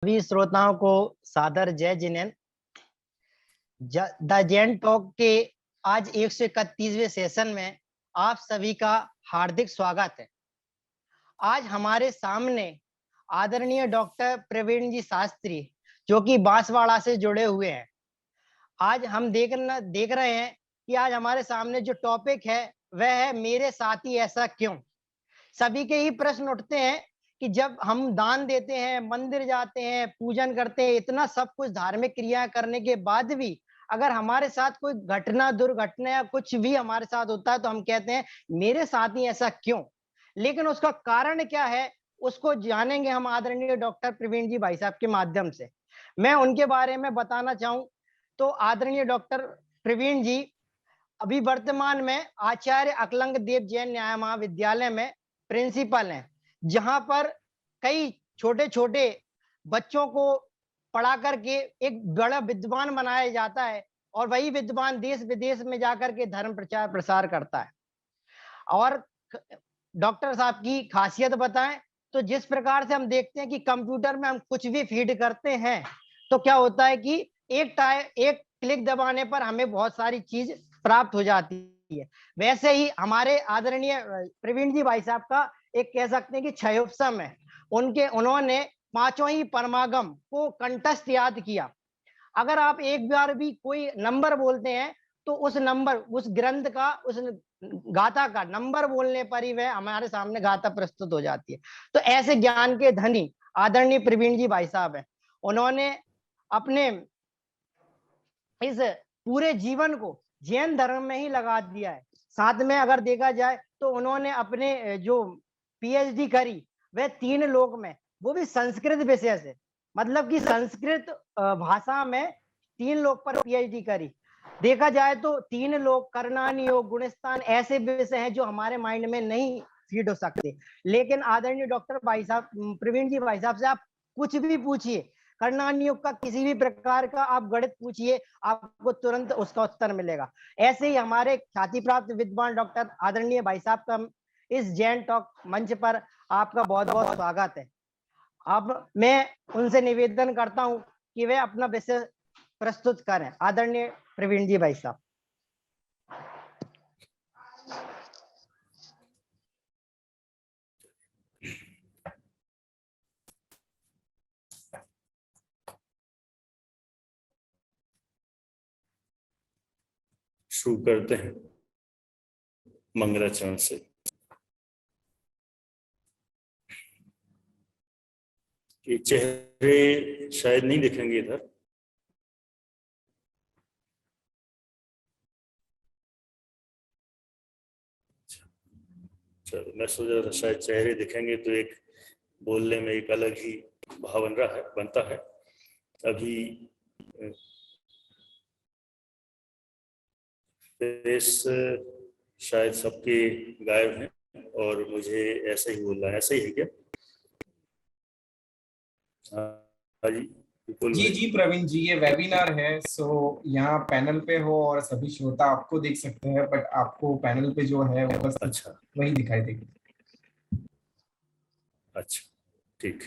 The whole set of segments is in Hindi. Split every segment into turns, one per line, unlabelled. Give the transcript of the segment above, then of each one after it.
सभी श्रोताओं को सादर जय जिनेंद्र। द जैन टॉक के आज 131वें सेशन में आप सभी का हार्दिक स्वागत है। आज हमारे सामने आदरणीय डॉक्टर प्रवीण जी शास्त्री जो कि बांसवाड़ा से जुड़े हुए हैं। आज हम देख रहे हैं कि आज हमारे सामने जो टॉपिक है वह है मेरे साथी ऐसा क्यों। सभी के ही प्रश्न उठते हैं कि जब हम दान देते हैं, मंदिर जाते हैं, पूजन करते हैं, इतना सब कुछ धार्मिक क्रियाएं करने के बाद भी अगर हमारे साथ कोई घटना, दुर्घटना या कुछ भी हमारे साथ होता है तो हम कहते हैं मेरे साथ ही ऐसा क्यों। लेकिन उसका कारण क्या है उसको जानेंगे हम आदरणीय डॉक्टर प्रवीण जी भाई साहब के माध्यम से। मैं उनके बारे में बताना चाहूं तो आदरणीय डॉक्टर प्रवीण जी अभी वर्तमान में आचार्य अकलंग देव जैन न्याय महाविद्यालय में प्रिंसिपल हैं, जहां पर कई छोटे छोटे बच्चों को पढ़ा करके एक बड़ा विद्वान बनाया जाता है और वही विद्वान देश विदेश में जाकर के धर्म प्रचार प्रसार करता है। और डॉक्टर साहब की खासियत बताएं तो जिस प्रकार से हम देखते हैं कि कंप्यूटर में हम कुछ भी फीड करते हैं तो क्या होता है कि एक क्लिक दबाने पर हमें बहुत सारी चीज प्राप्त हो जाती है। वैसे ही हमारे आदरणीय प्रवीण जी भाई साहब का एक कह सकते हैं कि क्षयोपम है। उन्होंने पांचों ही परमागम को कंठस्थ याद किया। अगर आप एक बार भी कोई नंबर बोलते हैं तो उस नंबर, उस ग्रंथ का, उस गाथा का नंबर बोलने पर ही वह हमारे सामने गाथा प्रस्तुत हो जाती है। तो ऐसे ज्ञान के धनी आदरणीय प्रवीण जी भाई साहब हैं। उन्होंने अपने इस पूरे जीवन को जैन धर्म में ही लगा दिया है। साथ में अगर देखा जाए तो उन्होंने अपने जो पीएचडी करी वह 3 लोक में, वो भी संस्कृत विषय से, मतलब कि संस्कृत भाषा में 3 लोक पर पीएचडी करी। देखा जाए तो 3 लोक, करनानी योग, गुणस्थान ऐसे विषय हैं जो हमारे माइंड में नहीं फीड हो सकते। लेकिन आदरणीय डॉक्टर भाई साहब, प्रवीण जी भाई साहब से आप कुछ भी पूछिए, करनानी योग का किसी भी प्रकार का आप गणित पूछिए, आपको तुरंत उसका उत्तर मिलेगा। ऐसे ही हमारे ख्याति प्राप्त विद्वान डॉक्टर आदरणीय भाई साहब का इस जैन टॉक मंच पर आपका बहुत बहुत स्वागत है। अब मैं उनसे निवेदन करता हूं कि वे अपना विषय प्रस्तुत करें। आदरणीय प्रवीण जी भाई साहब।
शुरू करते हैं मंगलाचरण से। ये चेहरे शायद नहीं दिखेंगे इधर। चलो, मैं सोच रहा था शायद चेहरे दिखेंगे तो एक बोलने में एक अलग ही भाव बनता है। अभी फेस शायद सबके गायब हैं और मुझे ऐसा ही बोलना है। ऐसा ही है क्या? हाँ जी,
जी प्रवीण जी, ये वेबिनार है, सो यहाँ पैनल पे हो और सभी श्रोता आपको देख सकते हैं, बट आपको पैनल पे जो है वो बस
अच्छा
वही दिखाई देगी।
अच्छा, ठीक,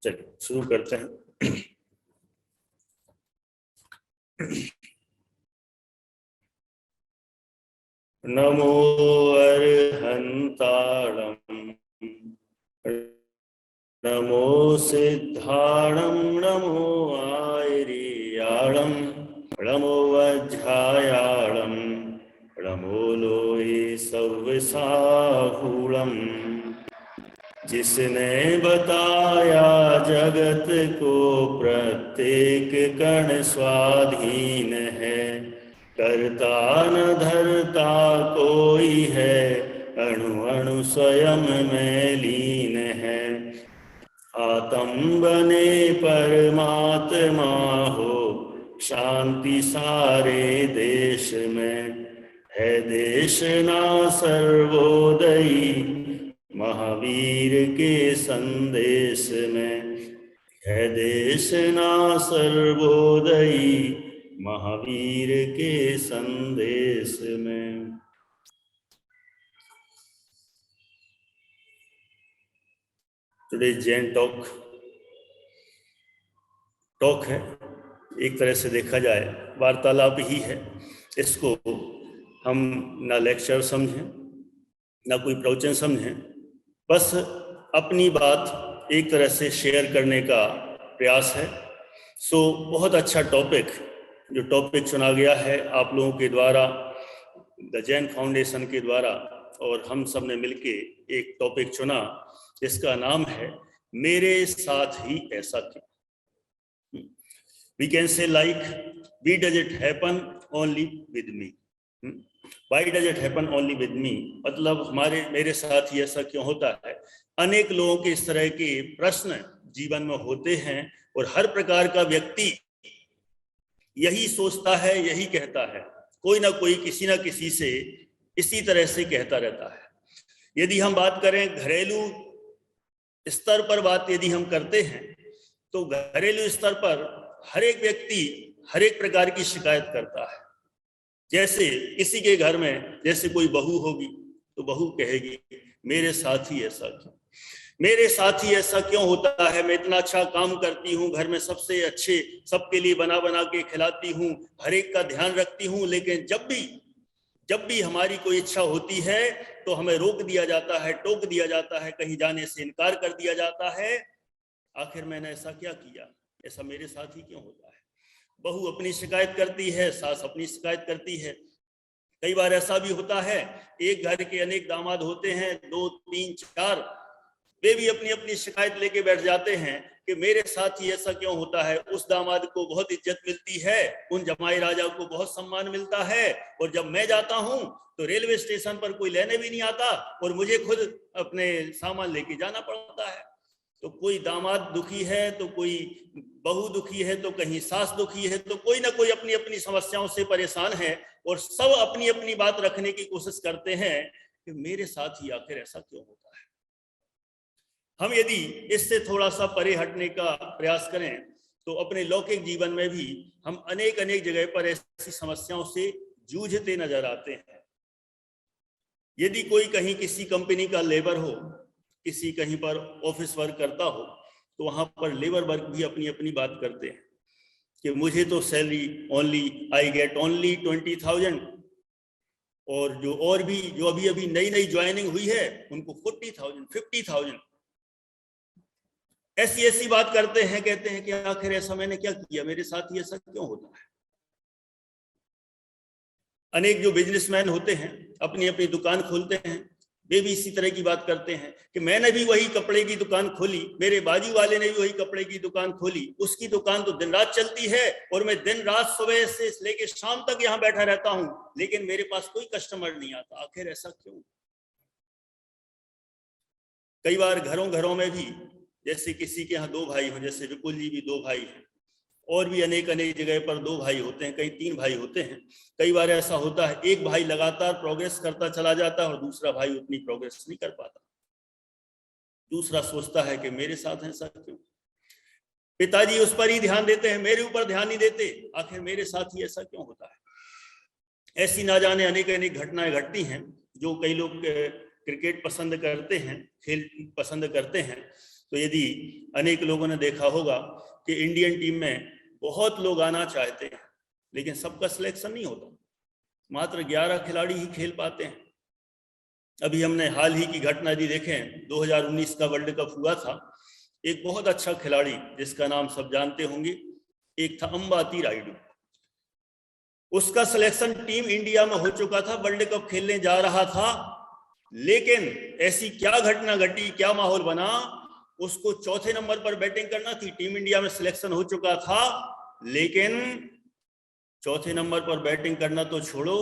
चलिए शुरू करते हैं। नमो अर्हन्ताणं नमो सिद्धाणं नमो आयर्याणं नमो वज्रायाणं नमो लोये सव्यसाहूणं। जिसने बताया जगत को प्रत्येक कण स्वाधीन है, करता न धरता कोई है, अणु अणु स्वयं में लीन है। आत्म बने परमात्मा हो, शांति सारे देश में है। देश ना सर्वोदयी, महावीर के संदेश में है। देश ना सर्वोदयी, महावीर के संदेश में। Today's Jain talk टॉक है, एक तरह से देखा जाए वार्तालाप ही है। इसको हम ना लेक्चर समझें ना कोई प्रवचन समझें, बस अपनी बात एक तरह से शेयर करने का प्रयास है। सो बहुत अच्छा टॉपिक जो टॉपिक चुना गया है आप लोगों के द्वारा, द जैन फाउंडेशन के द्वारा, और हम सब ने मिलके एक टॉपिक चुना जिसका नाम है मेरे साथ ही ऐसा क्यों। We can say like, we does it happen only with me, why does it happen only with me, मतलब मेरे साथ ही ऐसा क्यों होता है। अनेक लोगों के इस तरह के प्रश्न जीवन में होते हैं और हर प्रकार का व्यक्ति यही सोचता है, यही कहता है, कोई ना कोई किसी ना किसी से इसी तरह से कहता रहता है। यदि हम बात करें घरेलू स्तर पर, बात यदि हम करते हैं तो घरेलू स्तर पर हर एक व्यक्ति हर एक प्रकार की शिकायत करता है। जैसे किसी के घर में जैसे कोई बहू होगी तो बहू कहेगी मेरे साथ ही ऐसा क्यों, मेरे साथ ही ऐसा क्यों होता है, मैं इतना अच्छा काम करती हूँ, घर में सबसे अच्छे सबके लिए बना बना के खिलाती हूँ, हर एक का ध्यान रखती हूँ, लेकिन जब भी हमारी कोई इच्छा होती है तो हमें रोक दिया जाता है, टोक दिया जाता है, कहीं जाने से इनकार कर दिया जाता है। आखिर मैंने ऐसा क्या किया, ऐसा मेरे साथ ही क्यों होता है। बहू अपनी शिकायत करती है, सास अपनी शिकायत करती है। कई बार ऐसा भी होता है एक घर के अनेक दामाद होते हैं, 2, 3, 4, वे भी अपनी अपनी शिकायत लेके बैठ जाते हैं कि मेरे साथ ही ऐसा क्यों होता है। उस दामाद को बहुत इज्जत मिलती है, उन जमाई राजा को बहुत सम्मान मिलता है, और जब मैं जाता हूं तो रेलवे स्टेशन पर कोई लेने भी नहीं आता और मुझे खुद अपने सामान लेके जाना पड़ता है। तो कोई दामाद दुखी है तो कोई बहू दुखी है तो कहीं सास दुखी है, तो कोई ना कोई अपनी अपनी समस्याओं से परेशान है और सब अपनी अपनी बात रखने की कोशिश करते हैं कि मेरे साथ ही आखिर ऐसा क्यों होता है। हम यदि इससे थोड़ा सा परे हटने का प्रयास करें तो अपने लौकिक जीवन में भी हम अनेक जगह पर ऐसी समस्याओं से जूझते नजर आते हैं। यदि कोई कहीं किसी कंपनी का लेबर हो, किसी कहीं पर ऑफिस वर्क करता हो, तो वहां पर लेबर वर्क भी अपनी अपनी बात करते हैं कि मुझे तो सैलरी आई गेट ओनली 20,000, और जो अभी नई ज्वाइनिंग हुई है उनको 40,000, 50,000, ऐसी बात करते हैं। कहते हैं कि आखिर ऐसा मैंने क्या किया, मेरे साथ ही ऐसा क्यों होता है। अनेक जो बिजनेसमैन होते हैं अपनी अपनी दुकान खोलते हैं, वे भी इसी तरह की बात करते हैं कि मैंने भी वही कपड़े की दुकान खोली, मेरे बाजू वाले ने भी वही कपड़े की दुकान खोली, उसकी दुकान तो दिन रात चलती है और मैं दिन रात सुबह से लेकर शाम तक यहाँ बैठा रहता हूँ, लेकिन मेरे पास कोई कस्टमर नहीं आता, आखिर ऐसा क्यों। कई बार घरों में भी, जैसे किसी के यहाँ 2 भाई हो, जैसे विपुल जी भी 2 भाई हैं, और भी अनेक जगह पर 2 भाई होते हैं, कहीं 3 भाई होते हैं। कई बार ऐसा होता है एक भाई लगातार प्रोग्रेस करता चला जाता है और दूसरा भाई उतनी प्रोग्रेस नहीं कर पाता। दूसरा सोचता है कि मेरे साथ ऐसा क्यों, पिताजी उस पर ही ध्यान देते हैं, मेरे ऊपर ध्यान नहीं देते, आखिर मेरे साथ ही ऐसा क्यों होता है। ऐसी ना जाने अनेक घटनाएं घटती हैं। जो कई लोग क्रिकेट पसंद करते हैं, खेल पसंद करते हैं, तो यदि अनेक लोगों ने देखा होगा कि इंडियन टीम में बहुत लोग आना चाहते हैं लेकिन सबका सिलेक्शन नहीं होता, मात्र 11 खिलाड़ी ही खेल पाते हैं। अभी हमने हाल ही की घटना यदि देखें, 2019 का वर्ल्ड कप हुआ था, एक बहुत अच्छा खिलाड़ी जिसका नाम सब जानते होंगे, एक था अंबाती रायडू। उसका सिलेक्शन टीम इंडिया में हो चुका था, वर्ल्ड कप खेलने जा रहा था, लेकिन ऐसी क्या घटना घटी, क्या माहौल बना, उसको चौथे नंबर पर बैटिंग करना थी, टीम इंडिया में सिलेक्शन हो चुका था, लेकिन चौथे नंबर पर बैटिंग करना तो छोड़ो,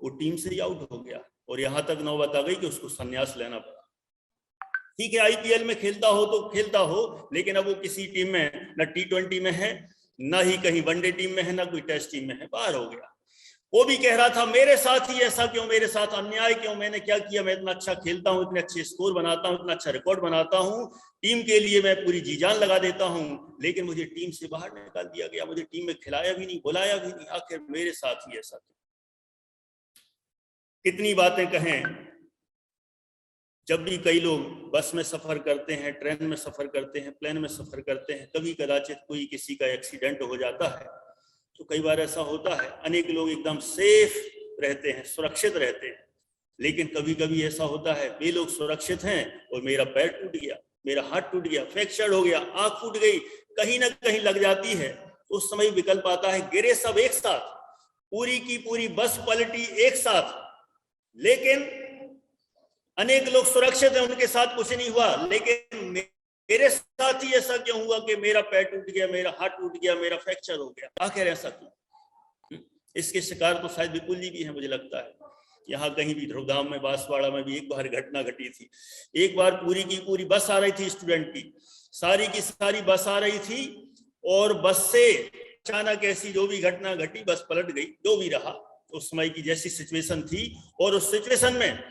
वो टीम से ही आउट हो गया और यहां तक नौबत आ गई कि उसको संन्यास लेना पड़ा। ठीक है, आईपीएल में खेलता हो तो खेलता हो, लेकिन अब वो किसी टीम में ना T20 में है, ना ही कहीं वनडे टीम में है, ना कोई टेस्ट टीम में है, बाहर हो गया। वो भी कह रहा था मेरे साथ ही ऐसा क्यों, मेरे साथ अन्याय क्यों, मैंने क्या किया, मैं इतना अच्छा खेलता हूँ, इतने अच्छे स्कोर बनाता हूँ, इतना अच्छा रिकॉर्ड बनाता हूँ, टीम के लिए मैं पूरी जी जान लगा देता हूँ, लेकिन मुझे टीम से बाहर निकाल दिया गया, मुझे टीम में खिलाया भी नहीं, बुलाया भी नहीं, आखिर मेरे साथ ही ऐसा क्यों। कितनी बातें कहें, जब भी कई लोग बस में सफर करते हैं, ट्रेन में सफर करते हैं, प्लेन में सफर करते हैं, कभी कदाचित कोई किसी का एक्सीडेंट हो जाता है, तो कई बार ऐसा होता है अनेक लोग एकदम सेफ रहते हैं, सुरक्षित रहते हैं, लेकिन कभी कभी ऐसा होता है वे लोग सुरक्षित हैं और मेरा पैर टूट गया, मेरा हाथ टूट गया, फ्रैक्चर हो गया, आंख फूट गई, कहीं ना कहीं लग जाती है, तो उस समय विकल्प आता है गिरे सब एक साथ, पूरी की पूरी बस पलटी एक साथ, लेकिन अनेक लोग सुरक्षित हैं, उनके साथ कुछ नहीं हुआ, लेकिन मेरे साथ ही ऐसा क्यों हुआ कि मेरा पैर टूट गया, मेरा हाथ टूट गया, मेरा फ्रैक्चर हो गया, आखिर ऐसा क्यों? इसके शिकार तो शायद विपुल जी भी हैं, मुझे लगता है। यहाँ कहीं भी ध्रुवधाम में, बांसवाड़ा में भी एक बार घटना घटी थी। एक बार पूरी की पूरी बस आ रही थी स्टूडेंट की सारी बस आ रही थी और बस से अचानक ऐसी जो भी घटना घटी, बस पलट गई, जो भी रहा उस समय की जैसी सिचुएशन थी, और उस सिचुएशन में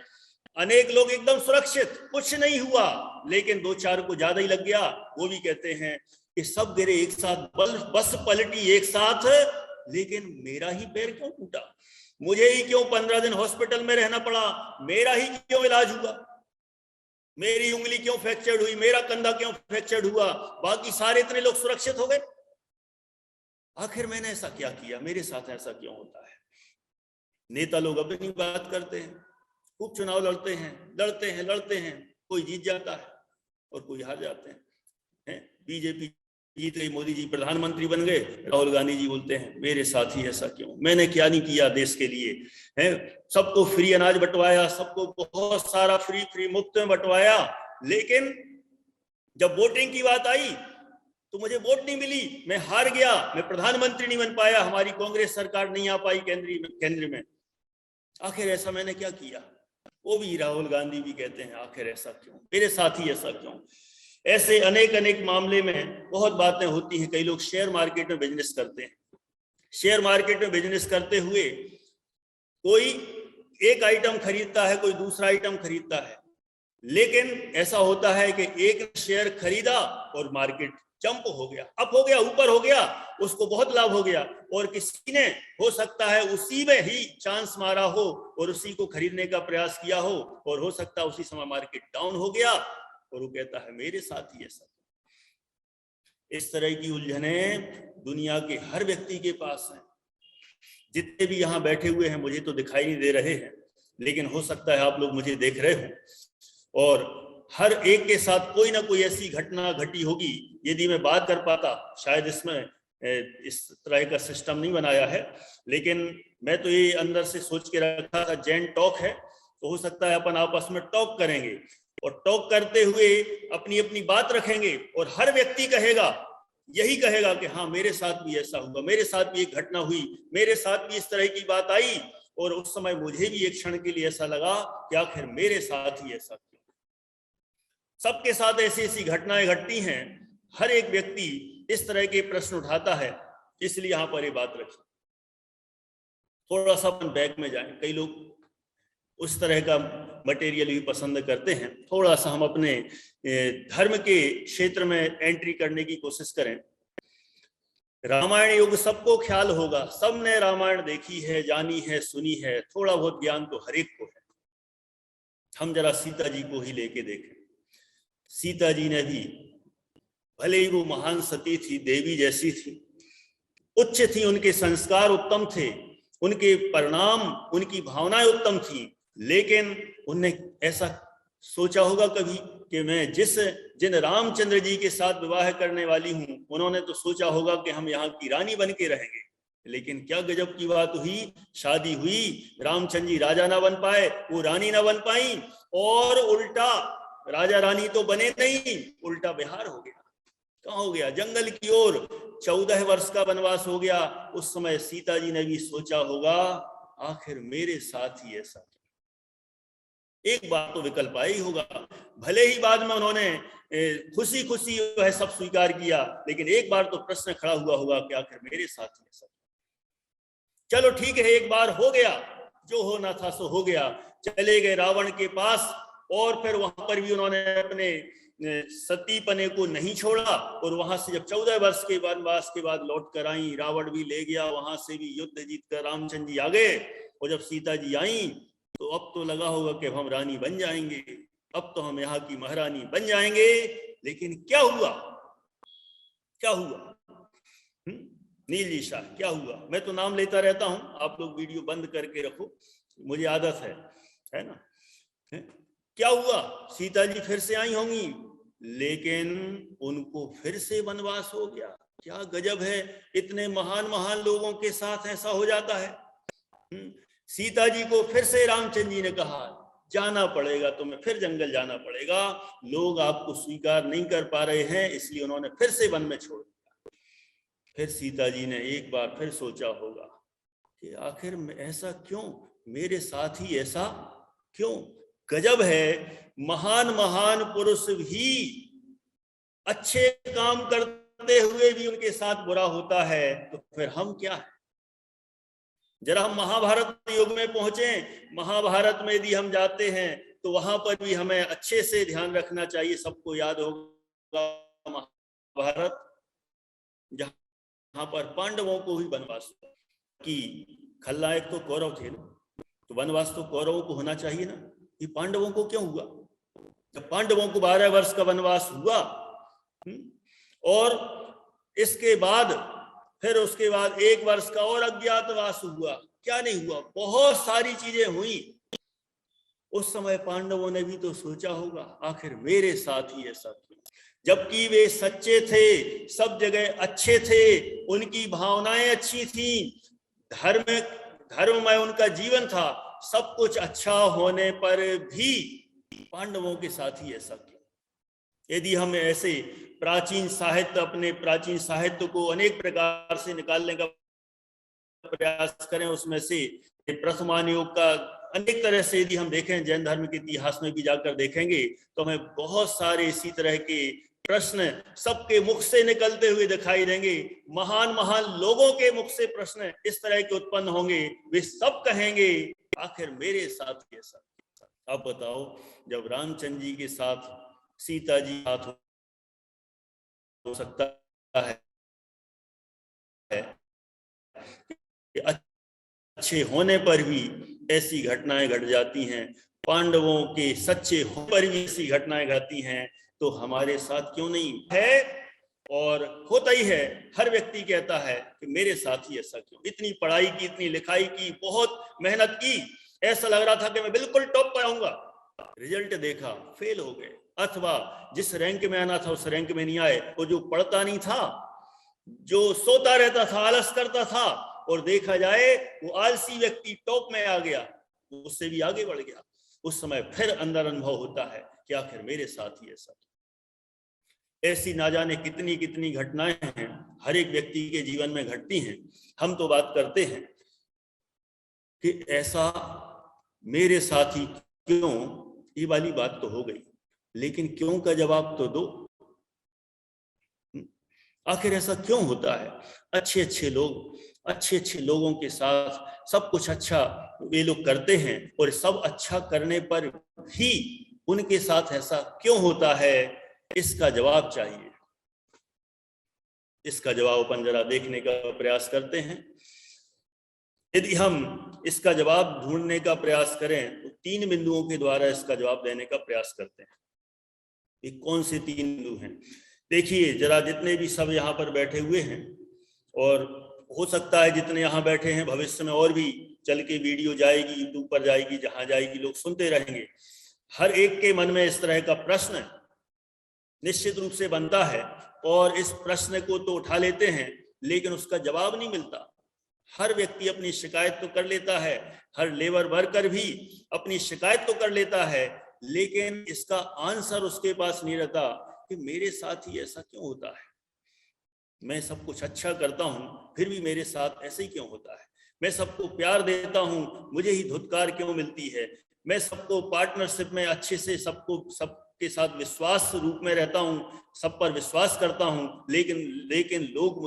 अनेक लोग एकदम सुरक्षित, कुछ नहीं हुआ, लेकिन 2-4 को ज्यादा ही लग गया। वो भी कहते हैं कि सब गिरे एक साथ, बस पलटी एक साथ, लेकिन मेरा ही पैर क्यों टूटा, मुझे ही क्यों 15 दिन हॉस्पिटल में रहना पड़ा, मेरा ही क्यों इलाज हुआ, मेरी उंगली क्यों फ्रैक्चर्ड हुई, मेरा कंधा क्यों फ्रैक्चर्ड हुआ, बाकी सारे इतने लोग सुरक्षित हो गए, आखिर मैंने ऐसा क्या किया, मेरे साथ ऐसा क्यों होता है। नेता लोग अपनी बात करते हैं, खूब चुनाव लड़ते हैं, कोई जीत जाता है और कोई हार जाते हैं। बीजेपी जीत गई, मोदी जी प्रधानमंत्री बन गए, राहुल गांधी जी बोलते हैं मेरे साथ ही ऐसा क्यों, मैंने क्या नहीं किया देश के लिए, है सबको फ्री अनाज बंटवाया, सबको बहुत सारा फ्री मुफ्त में बंटवाया, लेकिन जब वोटिंग की बात आई तो मुझे वोट नहीं मिली, मैं हार गया, मैं प्रधानमंत्री नहीं बन पाया, हमारी कांग्रेस सरकार नहीं आ पाई केंद्र में, आखिर ऐसा मैंने क्या किया। वो भी राहुल गांधी भी कहते हैं आखिर ऐसा क्यों, मेरे साथ ही ऐसा क्यों। ऐसे अनेक मामले में बहुत बातें होती हैं। कई लोग शेयर मार्केट में बिजनेस करते हैं, शेयर मार्केट में बिजनेस करते हुए कोई एक आइटम खरीदता है, कोई दूसरा आइटम खरीदता है, लेकिन ऐसा होता है कि एक शेयर खरीदा और मार्केट जंप हो गया, अप हो गया, ऊपर हो गया, उसको बहुत लाभ हो गया, और किसी ने हो सकता है उसी में ही चांस मारा हो और उसी को खरीदने का प्रयास किया हो, और हो सकता है उसी समय मार्केट डाउन हो गया, और वो कहता है मेरे साथ ही ऐसा। इस तरह की उलझने दुनिया के हर व्यक्ति के पास हैं। जितने भी यहाँ बैठे हुए हैं मुझे तो दिखाई नहीं दे रहे हैं, लेकिन हो सकता है आप लोग मुझे देख रहे हो, और हर एक के साथ कोई ना कोई ऐसी घटना घटी होगी। यदि मैं बात कर पाता, शायद इसमें इस तरह का सिस्टम नहीं बनाया है, लेकिन मैं तो ये अंदर से सोच के रखा था जैन टॉक है, तो हो सकता है अपन आपस में टॉक करेंगे, और टॉक करते हुए अपनी अपनी बात रखेंगे, और हर व्यक्ति कहेगा, यही कहेगा कि हाँ मेरे साथ भी ऐसा हुआ, मेरे साथ भी एक घटना हुई, मेरे साथ भी इस तरह की बात आई, और उस समय मुझे भी एक क्षण के लिए ऐसा लगा कि आखिर मेरे साथ ही ऐसा क्यों। सबके साथ ऐसी ऐसी घटनाएं घटती हैं, हर एक व्यक्ति इस तरह के प्रश्न उठाता है, इसलिए यहां पर ये बात रखी। थोड़ा सा अपन बैक में जाएं, कई लोग उस तरह का मटेरियल भी पसंद करते हैं, थोड़ा सा हम अपने धर्म के क्षेत्र में एंट्री करने की कोशिश करें। रामायण युग सबको ख्याल होगा, सबने रामायण देखी है, जानी है, सुनी है, थोड़ा बहुत ज्ञान तो हर एक को है। हम जरा सीता जी को ही लेके देखें। सीता जी ने भी, भले ही वो महान सती थी, देवी जैसी थी, उच्च थी, उनके संस्कार उत्तम थे, उनके परिणाम, उनकी भावनाएं उत्तम थी, लेकिन उनने ऐसा सोचा होगा कभी कि मैं जिन रामचंद्र जी के साथ विवाह करने वाली हूं, उन्होंने तो सोचा होगा कि हम यहाँ की रानी बन के रहेंगे। लेकिन क्या गजब की बात हुई, शादी हुई, रामचंद्र जी राजा ना बन पाए, वो रानी ना बन पाई, और उल्टा राजा रानी तो बने नहीं, उल्टा बिहार हो गया। कहाँ हो गया? जंगल की ओर। 14 वर्ष का वनवास हो गया। उस समय सीता जी ने भी सोचा होगा आखिर मेरे साथ ही ऐसा। एक बात तो विकल्प आया ही होगा, भले ही बाद में उन्होंने खुशी खुशी जो है सब स्वीकार किया, लेकिन एक बार तो प्रश्न खड़ा हुआ होगा कि आखिर मेरे साथ ही ऐसा। चलो ठीक है, एक बार हो गया, जो होना था सो हो गया। चले गए रावण के पास, और फिर वहां पर भी उन्होंने अपने सती पने को नहीं छोड़ा, और वहां से जब 14 वर्ष के वनवास के बाद लौट कर आई, रावण भी ले गया, वहां से भी युद्ध जीत कर रामचंद्र जी आ गए। और जब सीता जी आई तो अब तो लगा होगा कि हम रानी बन जाएंगे, अब तो हम यहाँ की महारानी बन जाएंगे। लेकिन क्या हुआ, क्या हुआ? नील जी शाह, क्या हुआ? मैं तो नाम लेता रहता हूं, आप लोग वीडियो बंद करके रखो, मुझे आदत है ना। क्या हुआ? सीता जी फिर से आई होंगी, लेकिन उनको फिर से वनवास हो गया। क्या गजब है, इतने महान महान लोगों के साथ ऐसा हो जाता है। सीता जी को फिर से रामचंद्र जी ने कहा जाना पड़ेगा तुम्हें, फिर जंगल जाना पड़ेगा, लोग आपको स्वीकार नहीं कर पा रहे हैं, इसलिए उन्होंने फिर से वन में छोड़ दिया। फिर सीता जी ने एक बार फिर सोचा होगा कि आखिर ऐसा क्यों, मेरे साथ ही ऐसा क्यों? गजब है, महान महान पुरुष भी अच्छे काम करते हुए भी उनके साथ बुरा होता है, तो फिर हम क्या है? जरा हम महाभारत युग में पहुंचे, महाभारत में यदि हम जाते हैं तो वहां पर भी हमें अच्छे से ध्यान रखना चाहिए। सबको याद होगा महाभारत, जहां पर पांडवों को ही वनवास की खलनायक तो कौरव थे ना, तो वनवास तो कौरवों को होना चाहिए ना, ये पांडवों को क्यों हुआ? जब पांडवों को 12 वर्ष का वनवास हुआ और इसके बाद फिर उसके बाद 1 वर्ष का और अज्ञातवास हुआ, क्या नहीं हुआ? बहुत सारी चीजें हुई। उस समय पांडवों ने भी तो सोचा होगा आखिर मेरे साथ ही ऐसा क्यों? जबकि वे सच्चे थे, सब जगह अच्छे थे, उनकी भावनाएं अच्छी थी, धर्म में उनका जीवन था, सब कुछ अच्छा होने पर भी पांडवों के साथ ही ऐसा क्यों? यदि हम ऐसे प्राचीन साहित्य, अपने प्राचीन साहित्य को अनेक प्रकार से निकालने का प्रयास करें, उसमें से प्रथमान योग का अनेक तरह से यदि हम देखें, जैन धर्म के इतिहास में भी जाकर देखेंगे तो हमें बहुत सारे इसी तरह के प्रश्न सबके मुख से निकलते हुए दिखाई देंगे। महान महान लोगों के मुख से प्रश्न इस तरह के उत्पन्न होंगे, वे सब कहेंगे आखिर मेरे साथ कैसा? अब बताओ, जब रामचंद्र जी के साथ सीता जी साथ हो सकता है कि अच्छे होने पर भी ऐसी घटनाएं घट जाती हैं, पांडवों के सच्चे होने पर भी ऐसी घटनाएं घटती हैं, तो हमारे साथ क्यों नहीं है? और होता ही है, हर व्यक्ति कहता है कि मेरे साथ ही ऐसा क्यों? इतनी पढ़ाई की, इतनी लिखाई की, बहुत मेहनत की, ऐसा लग रहा था कि मैं बिल्कुल टॉप पर आऊंगा, रिजल्ट देखा फेल हो गए, अथवा जिस रैंक में आना था उस रैंक में नहीं आए। वो जो पढ़ता नहीं था, जो सोता रहता था, आलस करता था, और देखा जाए वो आलसी व्यक्ति टॉप में आ गया, उससे भी आगे बढ़ गया। उस समय फिर अंदर अनुभव होता है कि आखिर मेरे साथ ही ऐसा। ऐसी ना जाने कितनी कितनी घटनाएं हैं, हर एक व्यक्ति के जीवन में घटती हैं। हम तो बात करते हैं कि ऐसा मेरे साथ ही क्यों, ये वाली बात तो हो गई, लेकिन क्यों का जवाब तो दो। आखिर ऐसा क्यों होता है? अच्छे अच्छे लोग, अच्छे अच्छे लोगों के साथ सब कुछ अच्छा वे लोग करते हैं, और सब अच्छा करने पर भी उनके साथ ऐसा क्यों होता है? इसका जवाब चाहिए। इसका जवाब अपन जरा देखने का प्रयास करते हैं। यदि हम इसका जवाब ढूंढने का प्रयास करें तो 3 बिंदुओं के द्वारा इसका जवाब देने का प्रयास करते हैं। ये कौन से 3 बिंदु हैं? देखिए जरा, जितने भी सब यहाँ पर बैठे हुए हैं, और हो सकता है जितने यहाँ बैठे हैं भविष्य में और भी चल के वीडियो जाएगी, यूट्यूब पर जाएगी, जहां जाएगी लोग सुनते रहेंगे, हर एक के मन में इस तरह का प्रश्न निश्चित रूप से बनता है, और इस प्रश्न को तो उठा लेते हैं लेकिन उसका जवाब नहीं मिलता। हर व्यक्ति अपनी शिकायत तो कर लेता है, हर लेबर वर्कर भी अपनी शिकायत तो कर लेता है, लेकिन इसका आंसर उसके पास नहीं रहता कि मेरे साथ ही ऐसा क्यों होता है? मैं सब कुछ अच्छा करता हूं फिर भी मेरे साथ ऐसे ही क्यों होता है? मैं सबको प्यार देता हूं, मुझे ही धुतकार क्यों मिलती है? मैं सबको पार्टनरशिप में अच्छे से सबके साथ विश्वास रूप में रहता हूं, सब पर विश्वास करता हूं, लेकिन लोग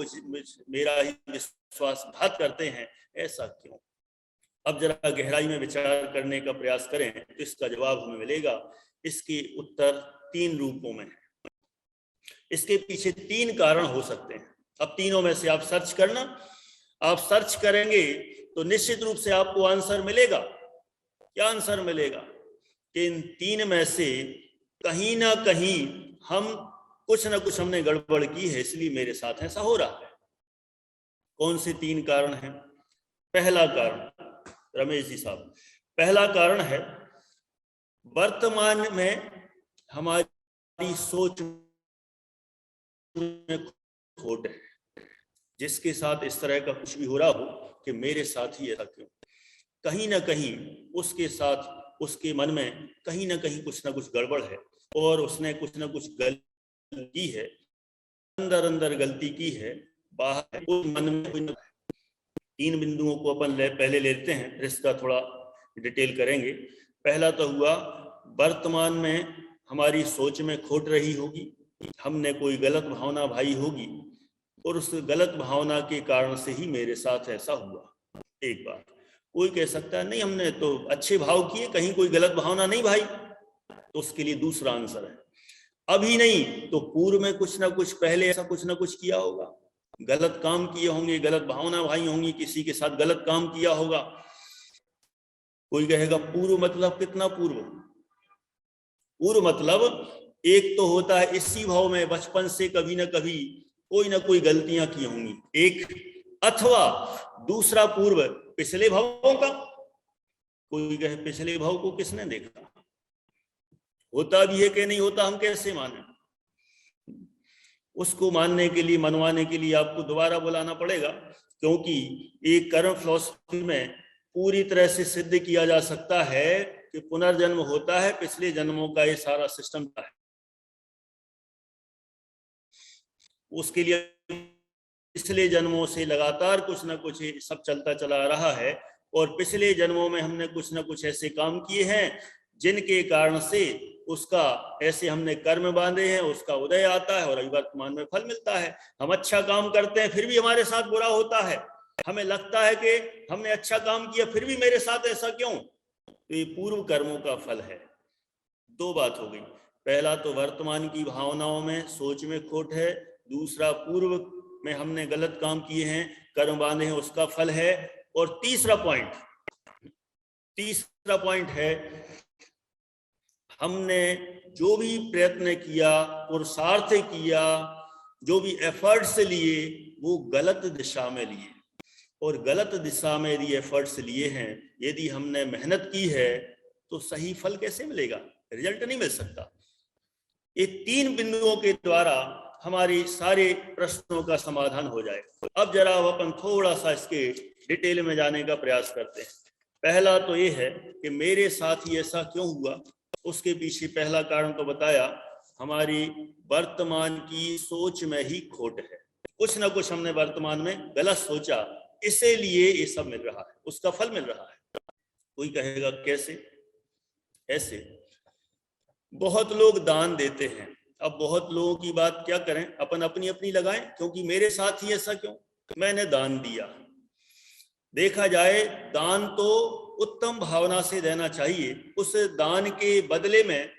मेरा ही विश्वासघात करते हैं, ऐसा क्यों? अब जरा गहराई में विचार करने का प्रयास करें तो इसका जवाब हमें मिलेगा। इसके उत्तर 3 रूपों में है। इसके पीछे 3 कारण हो सकते हैं। अब तीनों में से आप सर्च करना, आप सर्च करेंगे तो निश्चित रूप से आपको आंसर मिलेगा। क्या आंसर मिलेगा? कि इन 3 में से कहीं ना कहीं हम कुछ ना कुछ हमने गड़बड़ की है, इसलिए मेरे साथ ऐसा हो रहा है। कौन से 3 कारण हैं? पहला कारण, रमेश जी साहब, पहला कारण है वर्तमान में हमारी सोच में खोट है। जिसके साथ इस तरह का कुछ भी हो रहा हो कि मेरे साथ ही ऐसा क्यों, कहीं ना कहीं उसके साथ, उसके मन में कहीं ना कहीं कुछ ना कुछ गड़बड़ है और उसने कुछ ना कुछ गलती की है, अंदर अंदर गलती की है, बाहर मन में। 3 बिंदुओं को अपन पहले लेते हैं, इसका थोड़ा डिटेल करेंगे। पहला तो हुआ वर्तमान में हमारी सोच में खोट रही होगी, हमने कोई गलत भावना भाई होगी और उस गलत भावना के कारण से ही मेरे साथ ऐसा हुआ। एक बात, कोई कह सकता है नहीं हमने तो अच्छे भाव किए, कहीं कोई गलत भावना नहीं भाई, तो उसके लिए दूसरा आंसर है अभी नहीं तो पूर्व में कुछ ना कुछ पहले ऐसा कुछ ना कुछ किया होगा, गलत काम किए होंगे, गलत भावना भाई होंगी, किसी के साथ गलत काम किया होगा। कोई कहेगा पूर्व मतलब कितना पूर्व? पूर्व मतलब एक तो होता है इसी भाव में बचपन से कभी ना कभी कोई ना कोई गलतियां की होंगी, एक, अथवा दूसरा पूर्व पिछले भावों का। कोई कहे पिछले भाव को किसने देखा, होता भी है कि नहीं होता, हम कैसे माने? उसको मानने के लिए, मनवाने के लिए आपको दोबारा बुलाना पड़ेगा, क्योंकि एक कर्म फिलॉसफी में पूरी तरह से सिद्ध किया जा सकता है कि पुनर्जन्म होता है, पिछले जन्मों का ये सारा सिस्टम है। उसके लिए पिछले जन्मों से लगातार कुछ ना कुछ सब चलता चला रहा है और पिछले जन्मों में हमने कुछ ना कुछ ऐसे काम किए हैं जिनके कारण से उसका ऐसे हमने कर्म बांधे हैं, उसका उदय आता है और अभी वर्तमान में फल मिलता है। हम अच्छा काम करते हैं फिर भी हमारे साथ बुरा होता है, हमें लगता है कि हमने अच्छा काम किया फिर भी मेरे साथ ऐसा क्यों, तो ये पूर्व कर्मों का फल है। 2 बात हो गई, पहला तो वर्तमान की भावनाओं में, सोच में खोट है, दूसरा पूर्व में हमने गलत काम किए हैं, कर्म बांधे हैं, उसका फल है। और तीसरा पॉइंट है हमने जो भी प्रयत्न किया, पुरुषार्थ किया, जो भी एफर्ट्स लिए वो गलत दिशा में लिए, और गलत दिशा में यदि एफर्ट्स लिए हैं, यदि हमने मेहनत की है तो सही फल कैसे मिलेगा, रिजल्ट नहीं मिल सकता। ये 3 बिंदुओं के द्वारा हमारे सारे प्रश्नों का समाधान हो जाएगा। अब जरा अपन थोड़ा सा इसके डिटेल में जाने का प्रयास करते हैं। पहला तो ये है कि मेरे साथ ही ऐसा क्यों हुआ, उसके पीछे पहला कारण तो बताया, हमारी वर्तमान की सोच में ही खोट है। कुछ ना कुछ हमने वर्तमान में गलत सोचा, इसीलिए ये सब मिल रहा है, उसका फल मिल रहा है। कोई कहेगा कैसे? ऐसे बहुत लोग दान देते हैं, अब बहुत लोगों की बात क्या करें, अपन अपनी अपनी लगाएं, क्योंकि मेरे साथ ही ऐसा क्यों, मैंने दान दिया। देखा जाए दान तो उत्तम भावना से देना चाहिए, उस दान के बदले में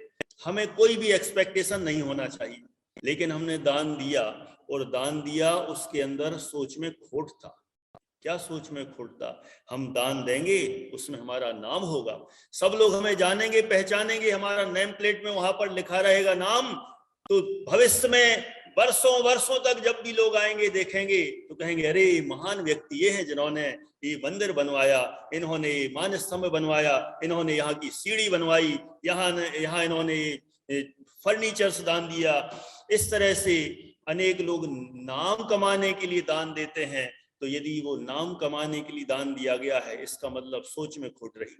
हमें कोई भी एक्सपेक्टेशन नहीं होना चाहिए, लेकिन हमने दान दिया, और दान दिया उसके अंदर सोच में खोट था। क्या सोच में खोट था? हम दान देंगे उसमें हमारा नाम होगा, सब लोग हमें जानेंगे, पहचानेंगे, हमारा नेम प्लेट में वहां पर लिखा रहेगा नाम, तो भविष्य में वर्षों वर्षों तक जब भी लोग आएंगे देखेंगे तो कहेंगे अरे महान व्यक्ति ये हैं जिन्होंने ये मंदिर बनवाया, इन्होंने मान स्तंभ बनवाया, इन्होंने यहाँ की सीढ़ी बनवाई, यहाँ इन्होंने फर्नीचर्स दान दिया। इस तरह से अनेक लोग नाम कमाने के लिए दान देते हैं, तो यदि वो नाम कमाने के लिए दान दिया गया है, इसका मतलब सोच में खोट रही।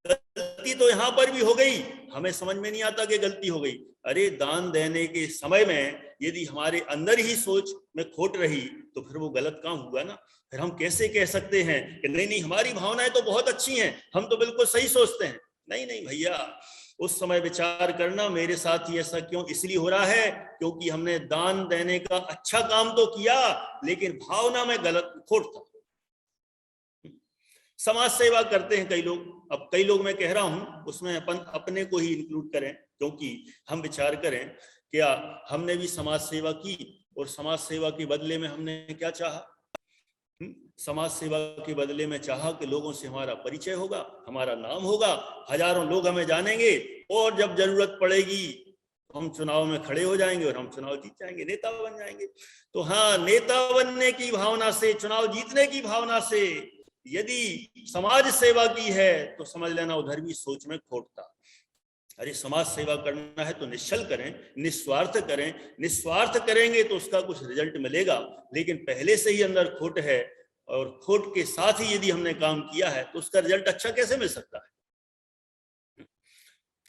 गलती तो यहां पर भी हो गई, हमें समझ में नहीं आता कि गलती हो गई। अरे दान देने के समय में यदि हमारे अंदर ही सोच में खोट रही तो फिर वो गलत काम हुआ ना। फिर हम कैसे कह सकते हैं कि नहीं नहीं हमारी भावनाएं तो बहुत अच्छी हैं, हम तो बिल्कुल सही सोचते हैं। नहीं नहीं भैया, उस समय विचार करना मेरे साथ ही ऐसा क्यों इसलिए हो रहा है क्योंकि हमने दान देने का अच्छा काम तो किया लेकिन भावना में गलत खोट था। समाज सेवा करते हैं कई लोग, अब कई लोग मैं कह रहा हूं उसमें अपन अपने को ही इंक्लूड करें, क्योंकि हम विचार करें क्या हमने भी समाज सेवा की और समाज सेवा के बदले में हमने क्या चाहा? समाज सेवा के बदले में चाहा कि लोगों से हमारा परिचय होगा, हमारा नाम होगा, हजारों लोग हमें जानेंगे और जब जरूरत पड़ेगी हम चुनाव में खड़े हो जाएंगे और हम चुनाव जीत जाएंगे, नेता बन जाएंगे। तो हाँ, नेता बनने की भावना से, चुनाव जीतने की भावना से यदि समाज सेवा की है तो समझ लेना उधर भी सोच में खोट था। अरे समाज सेवा करना है तो निश्चल करें, निस्वार्थ करें। निस्वार्थ करेंगे तो उसका कुछ रिजल्ट मिलेगा, लेकिन पहले से ही अंदर खोट है और खोट के साथ ही यदि हमने काम किया है तो उसका रिजल्ट अच्छा कैसे मिल सकता है।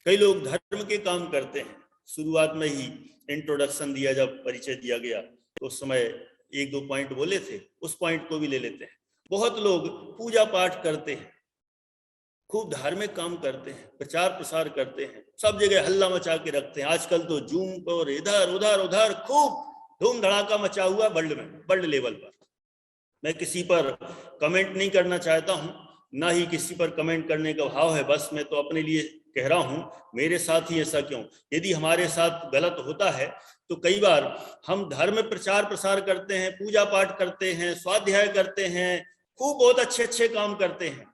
कई लोग धर्म के काम करते हैं। शुरुआत में ही इंट्रोडक्शन दिया, जब परिचय दिया गया तो उस समय एक दो पॉइंट बोले थे, उस पॉइंट को भी ले लेते हैं। बहुत लोग पूजा पाठ करते हैं, खूब धार्मिक काम करते हैं, प्रचार प्रसार करते हैं, सब जगह हल्ला मचा के रखते हैं। आजकल तो जूम पर इधर उधर उधर खूब धूम धड़ाका मचा हुआ वर्ल्ड लेवल पर। मैं किसी पर कमेंट नहीं करना चाहता हूं, ना ही किसी पर कमेंट करने का भाव है, बस मैं तो अपने लिए कह रहा हूं, मेरे साथ ही ऐसा क्यों। यदि हमारे साथ गलत होता है तो कई बार हम धर्म प्रचार प्रसार करते हैं, पूजा पाठ करते हैं, स्वाध्याय करते हैं, खूब बहुत अच्छे अच्छे काम करते हैं,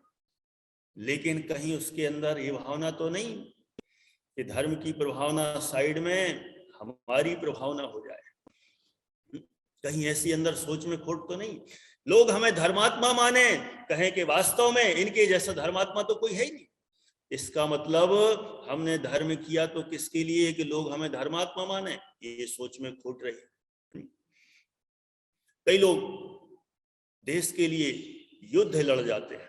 लेकिन कहीं उसके अंदर ये भावना तो नहीं कि धर्म की प्रभावना साइड में हमारी प्रभावना हो जाए। कहीं ऐसी अंदर सोच में खोट तो नहीं। लोग हमें धर्मात्मा माने, कहें कि वास्तव में इनके जैसा धर्मात्मा तो कोई है ही नहीं। इसका मतलब हमने धर्म किया तो किसके लिए कि लोग हमें धर्मात्मा माने, ये सोच में खोट रही। कई लोग देश के लिए युद्ध लड़ जाते हैं,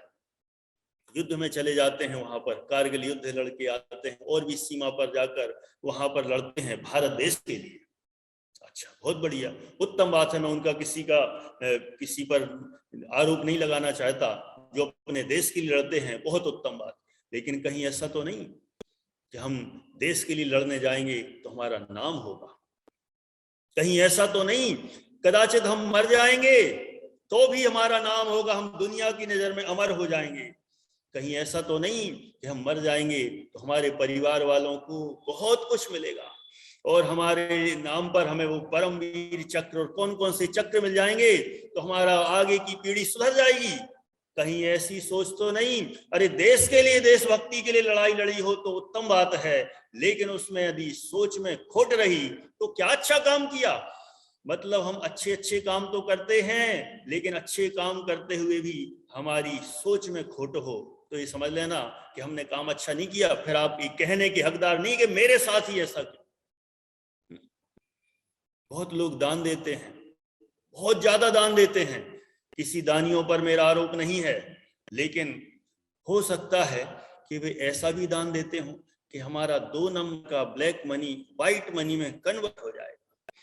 युद्ध में चले जाते हैं, वहां पर कारगिल युद्ध लड़के आते हैं और भी सीमा पर जाकर वहां पर लड़ते हैं भारत देश के लिए। अच्छा, बहुत बढ़िया, उत्तम बात है। मैं उनका किसी पर आरोप नहीं लगाना चाहता, जो अपने देश के लिए लड़ते हैं, बहुत उत्तम बात। लेकिन कहीं ऐसा तो नहीं कि हम देश के लिए लड़ने जाएंगे तो हमारा नाम होगा। कहीं ऐसा तो नहीं कदाचित हम मर जाएंगे तो भी हमारा नाम होगा, हम दुनिया की नजर में अमर हो जाएंगे। कहीं ऐसा तो नहीं कि हम मर जाएंगे तो हमारे परिवार वालों को बहुत कुछ मिलेगा और हमारे नाम पर हमें वो परमवीर चक्र और कौन कौन से चक्र मिल जाएंगे, तो हमारा आगे की पीढ़ी सुधर जाएगी। कहीं ऐसी सोच तो नहीं। अरे देश के लिए, देशभक्ति के लिए लड़ाई लड़ी हो तो उत्तम बात है, लेकिन उसमें यदि सोच में खोट रही तो क्या अच्छा काम किया। मतलब हम अच्छे अच्छे काम तो करते हैं, लेकिन अच्छे काम करते हुए भी हमारी सोच में खोट हो तो ये समझ लेना कि हमने काम अच्छा नहीं किया। फिर आप ये कहने के हकदार नहीं कि मेरे साथ ही ऐसा क्यों। बहुत लोग दान देते हैं, बहुत ज्यादा दान देते हैं। किसी दानियों पर मेरा आरोप नहीं है, लेकिन हो सकता है कि वे ऐसा भी दान देते हो कि हमारा 2 नंबर का ब्लैक मनी व्हाइट मनी में कन्वर्ट हो जाएगा,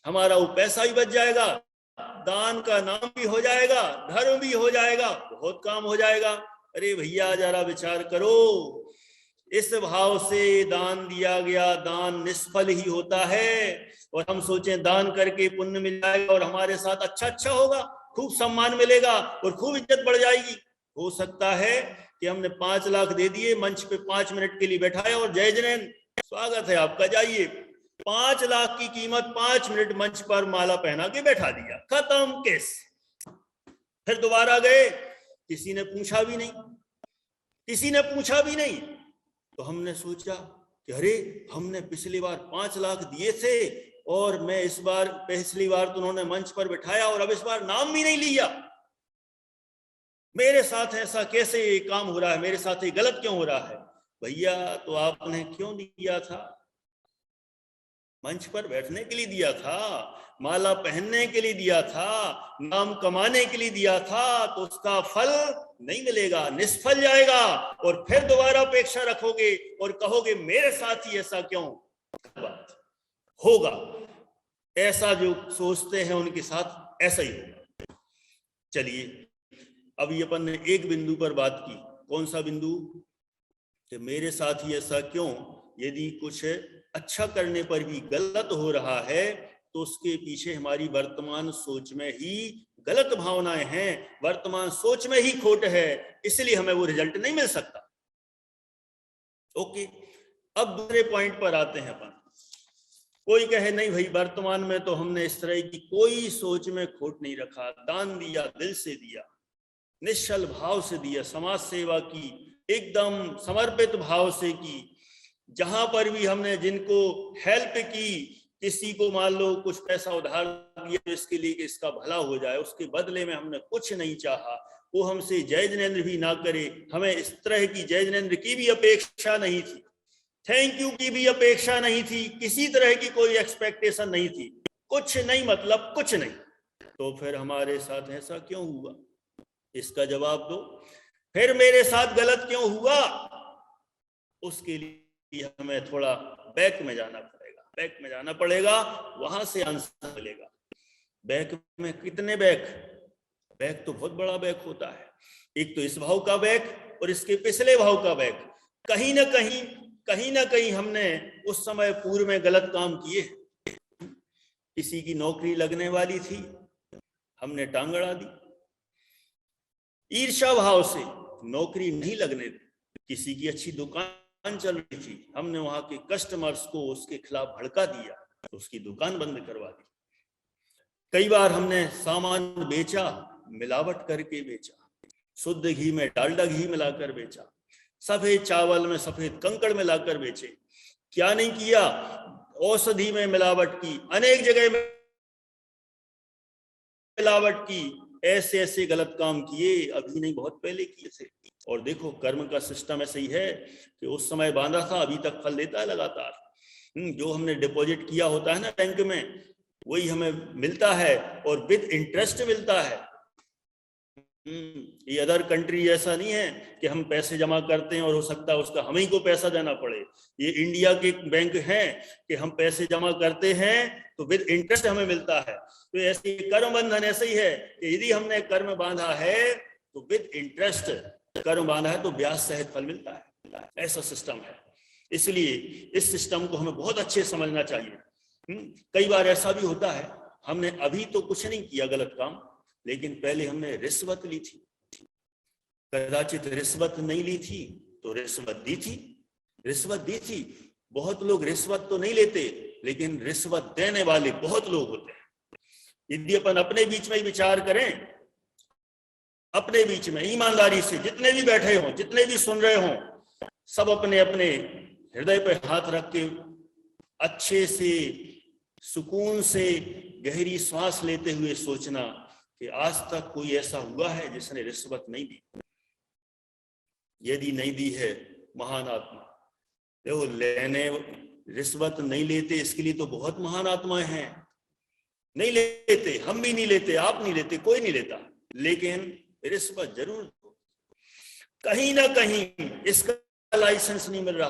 हमारा वो पैसा भी बच जाएगा, दान का नाम भी हो जाएगा, धर्म भी हो जाएगा, बहुत काम हो जाएगा। अरे भैया जरा विचार करो, इस भाव से दान दिया गया दान निष्फल ही होता है और हम सोचें दान करके पुण्य मिल जाएगा और हमारे साथ अच्छा होगा, खूब सम्मान मिलेगा और खूब इज्जत बढ़ जाएगी। हो सकता है कि हमने 5 लाख दे दिए, मंच पे 5 मिनट के लिए बैठाया और जय जैन स्वागत है आपका, जाइए। 5 लाख की कीमत 5 मिनट मंच पर माला पहना के बैठा दिया, खत्म केस। फिर दोबारा गए, किसी ने पूछा भी नहीं, तो हमने सोचा कि अरे हमने पिछली बार 5 लाख दिए थे और मैं इस बार, पिछली बार तो उन्होंने मंच पर बिठाया और अब इस बार नाम भी नहीं लिया, मेरे साथ ऐसा कैसे काम हो रहा है, मेरे साथ ये गलत क्यों हो रहा है। भैया तो आपने क्यों दिया था? मंच पर बैठने के लिए दिया था, माला पहनने के लिए दिया था, नाम कमाने के लिए दिया था, तो उसका फल नहीं मिलेगा, निष्फल जाएगा और फिर दोबारा अपेक्षा रखोगे और कहोगे मेरे साथ ही ऐसा क्यों। बात होगा, ऐसा जो सोचते हैं उनके साथ ऐसा ही होगा। चलिए, अभी अपन ने एक बिंदु पर बात की, कौन सा बिंदु? कि मेरे साथ ही ऐसा क्यों। यदि कुछ अच्छा करने पर भी गलत हो रहा है तो उसके पीछे हमारी वर्तमान सोच में ही गलत भावनाएं हैं, वर्तमान सोच में ही खोट है, इसलिए हमें वो रिजल्ट नहीं मिल सकता। ओके, अब दूसरे पॉइंट पर आते हैं अपन। कोई कहे नहीं भाई, वर्तमान में तो हमने इस तरह की कोई सोच में खोट नहीं रखा, दान दिया, दिल से दिया, निश्चल भाव से दिया, समाज सेवा की एकदम समर्पित भाव से की, जहां पर भी हमने जिनको हेल्प की, किसी को मान लो कुछ पैसा उधार दिया तो इसके लिए कि इसका भला हो जाए, उसके बदले में हमने कुछ नहीं चाहा, वो हमसे जय जिनेंद्र भी ना करे, हमें इस तरह की जय जिनेंद्र की भी अपेक्षा नहीं थी, थैंक यू की भी अपेक्षा नहीं थी, किसी तरह की कोई एक्सपेक्टेशन नहीं थी, कुछ नहीं, मतलब कुछ नहीं। तो फिर हमारे साथ ऐसा क्यों हुआ, इसका जवाब दो। फिर मेरे साथ गलत क्यों हुआ, उसके लिए हमें थोड़ा बैक में जाना पड़ेगा, बैक में जाना पड़ेगा, वहां से आंसर मिलेगा। बैक में कितने बैक, बैक तो बहुत बड़ा बैक होता है, एक तो इस भाव का बैक और इसके पिछले भाव का बैक। कहीं ना कहीं हमने उस समय पूर्व में गलत काम किए। किसी की नौकरी लगने वाली थी, हमने टांग अड़ा दी, ईर्ष्या भाव से नौकरी नहीं लगने दी। किसी की अच्छी दुकान चल रही थी, हमने वहां के कस्टमर्स को उसके खिलाफ भड़का दिया, तो उसकी दुकान बंद करवा दी। कई बार हमने सामान बेचा, मिलावट करके बेचा, शुद्ध घी में डालडा घी मिलाकर बेचा, सफेद चावल में सफेद कंकड़ मिलाकर बेचे। क्या नहीं किया, औषधि में मिलावट की, अनेक जगह मिलावट की, ऐसे ऐसे गलत काम किए, अभी नहीं बहुत पहले किए थे। और देखो कर्म का सिस्टम ऐसे ही है कि उस समय बांधा था, अभी तक फल देता है लगातार। जो हमने डिपॉजिट किया होता है ना बैंक में, वही हमें मिलता है और विद इंटरेस्ट मिलता है। ये अदर कंट्री ऐसा नहीं है कि हम पैसे जमा करते हैं और हो सकता है उसका हमें ही को पैसा देना पड़े। ये इंडिया के बैंक हैं कि हम पैसे जमा करते हैं तो विद इंटरेस्ट हमें मिलता है। तो ऐसे कर्म बंधन ऐसे ही है कि यदि हमने कर्म बांधा है तो विद इंटरेस्ट कर्म बांधा है तो ब्याज सहित फल मिलता है, ऐसा सिस्टम है। इसलिए इस सिस्टम को हमें बहुत अच्छे समझना चाहिए। कई बार ऐसा भी होता है, हमने अभी तो कुछ नहीं किया गलत काम, लेकिन पहले हमने रिश्वत ली थी, कदाचित रिश्वत नहीं ली थी तो रिश्वत दी थी, रिश्वत दी थी। बहुत लोग रिश्वत तो नहीं लेते, लेकिन रिश्वत देने वाले बहुत लोग होते हैं। यदि अपन अपने बीच में विचार करें, अपने बीच में ईमानदारी से, जितने भी बैठे हों, जितने भी सुन रहे हों, सब अपने अपने हृदय पर हाथ रख के अच्छे से सुकून से गहरी सांस लेते हुए सोचना कि आज तक कोई ऐसा हुआ है जिसने रिश्वत नहीं दी। यदि नहीं दी है, महान आत्मा, देखो लेने रिश्वत नहीं लेते इसके लिए तो बहुत महान आत्माएं हैं। नहीं लेते, हम भी नहीं लेते, आप नहीं लेते, कोई नहीं लेता, लेकिन रिश्वत जरूर दो। कहीं ना कहीं इसका लाइसेंस नहीं मिल रहा,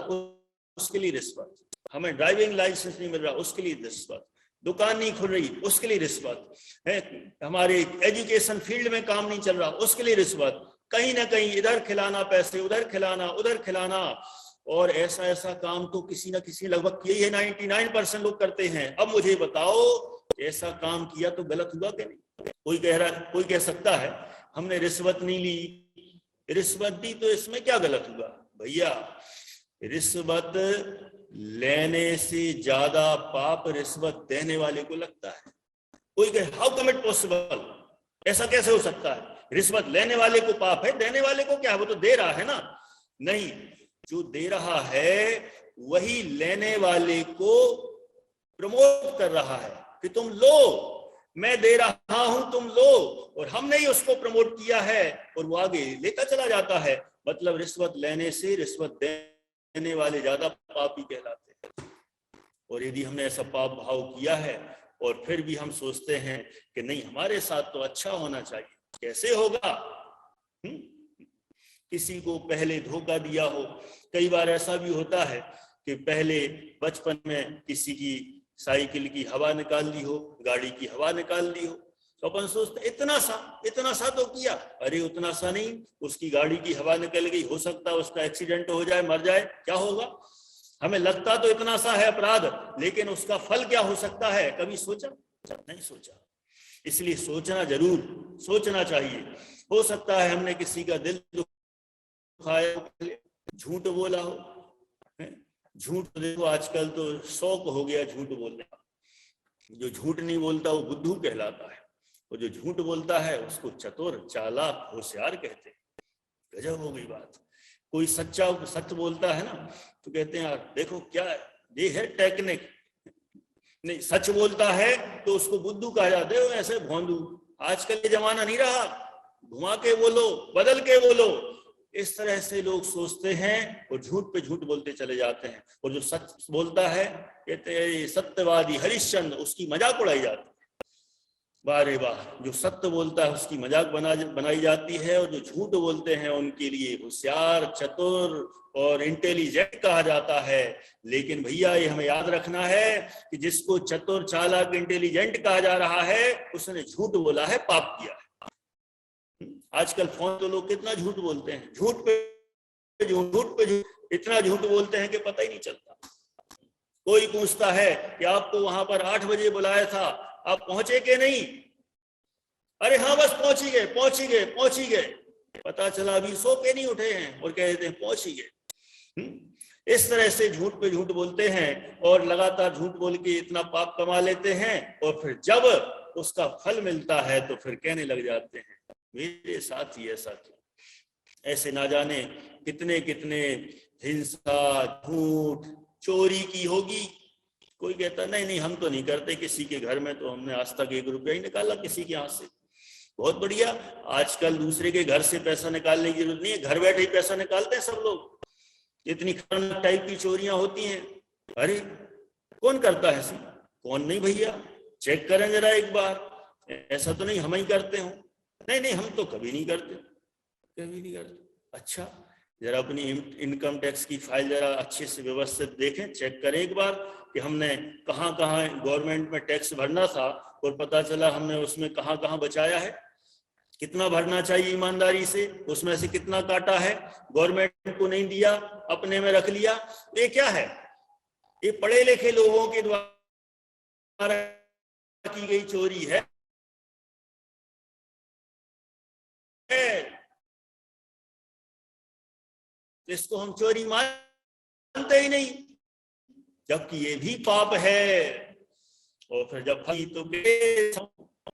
उसके लिए रिश्वत। हमें ड्राइविंग लाइसेंस नहीं मिल रहा, उसके लिए रिश्वत। दुकान नहीं खुल रही, उसके लिए रिश्वत है। हमारे एजुकेशन फील्ड में काम नहीं चल रहा, उसके लिए रिश्वत। कहीं ना कहीं इधर खिलाना पैसे, उधर खिलाना, उधर खिलाना। और ऐसा ऐसा काम तो किसी ना किसी लगभग यही है, 99% लोग करते हैं। अब मुझे बताओ, ऐसा काम किया तो गलत हुआ क्या नहीं? कोई कह सकता है हमने रिश्वत नहीं ली, रिश्वत दी तो इसमें क्या गलत हुआ? भैया, रिश्वत लेने से ज्यादा पाप रिश्वत देने वाले को लगता है। कोई कहे हाउ कम इट पॉसिबल, ऐसा कैसे हो सकता है? रिश्वत लेने वाले को पाप है, देने वाले को क्या है? वो तो दे रहा है ना। नहीं, जो दे रहा है वही लेने वाले को प्रमोट कर रहा है कि तुम लो, मैं दे रहा हूं, तुम लो। और हमने ही उसको प्रमोट किया है और वो आगे लेता चला जाता है। मतलब रिश्वत लेने से रिश्वत देने वाले ज्यादा पापी कहलाते हैं। और यदि हमने ऐसा पाप भाव किया है और फिर भी हम सोचते हैं कि नहीं हमारे साथ तो अच्छा होना चाहिए, कैसे होगा? किसी को पहले धोखा दिया हो, कई बार ऐसा भी होता है कि पहले बचपन में किसी की साइकिल की हवा निकाल दी हो, गाड़ी की हवा निकाल दी हो, तो अपन सोचते इतना सा तो किया। अरे उतना सा नहीं, उसकी गाड़ी की हवा निकल गई, हो सकता है उसका एक्सीडेंट हो जाए, मर जाए, क्या होगा? हमें लगता तो इतना सा है अपराध, लेकिन उसका फल क्या हो सकता है? कभी सोचा? नहीं सोचा। इसलिए सोचना जरूर, सोचना चाहिए। हो सकता है हमने किसी का दिल दुखाया, झूठ बोला हो। झूठ तो देखो आजकल तो शौक हो गया झूठ बोलने का। जो झूठ नहीं बोलता वो बुद्धू कहलाता है, और जो झूठ बोलता है उसको चतुर, चालाक, होशियार कहते हैं। गजब हो गई बात। कोई सच बोलता है ना तो कहते हैं यार देखो क्या है, ये है टेक्निक। नहीं, सच बोलता है तो उसको बुद्धू कहा जाता है, ऐसे भोंदू। आजकल ये जमाना नहीं रहा, घुमा के बोलो, बदल के बोलो, इस तरह से लोग सोचते हैं और झूठ पे झूठ बोलते चले जाते हैं। और जो सच बोलता है, कहते हैं सत्यवादी हरिश्चंद्र, उसकी मजाक उड़ाई जाती है। वाह रे वाह, जो सत्य बोलता है उसकी मजाक बनाई जाती है, और जो झूठ बोलते हैं उनके लिए होशियार, चतुर और इंटेलिजेंट कहा जाता है। लेकिन भैया ये हमें याद रखना है कि जिसको चतुर, चालाक, इंटेलिजेंट कहा जा रहा है, उसने झूठ बोला है, पाप किया है। आजकल फोन तो लोग कितना झूठ बोलते हैं, झूठ पे झूठ, इतना झूठ बोलते हैं कि पता ही नहीं चलता। कोई पूछता है कि आपको वहां पर 8 बजे बुलाया था, आप पहुंचे कि नहीं? अरे हाँ बस पहुंच ही गए। पता चला अभी सो के नहीं उठे हैं और कह देते हैं पहुंच ही गए। इस तरह से झूठ पे झूठ बोलते हैं और लगातार झूठ बोल के इतना पाप कमा लेते हैं, और फिर जब उसका फल मिलता है तो फिर कहने लग जाते हैं मेरे साथ ही ऐसा क्यों। ऐसे ना जाने कितने कितने हिंसा, झूठ, चोरी की होगी। कोई कहता नहीं हम तो नहीं करते, किसी के घर में तो हमने आज तक 1 रुपया ही निकाला किसी के हाथ से। बहुत बढ़िया, आजकल दूसरे के घर से पैसा निकालने की जरूरत नहीं है, घर बैठे ही पैसा निकालते हैं सब लोग। इतनी खतरनाक टाइप की चोरियां होती हैं। अरे कौन करता है? कौन नहीं भैया, चेक करें जरा एक बार। ऐसा तो नहीं हम ही करते हो? नहीं हम तो कभी नहीं करते। अच्छा, जरा अपनी इनकम टैक्स की फाइल जरा अच्छे से व्यवस्थित देखें, चेक करें एक बार कि हमने कहाँ गवर्नमेंट में टैक्स भरना था और पता चला हमने उसमें कहाँ बचाया है, कितना भरना चाहिए ईमानदारी से, उसमें से कितना काटा है, गवर्नमेंट को नहीं दिया, अपने में रख लिया। ये क्या है? ये पढ़े लिखे लोगों के द्वारा की गई चोरी है। इसको हम चोरी मानते ही नहीं, जबकि ये भी पाप है। और फिर जब तो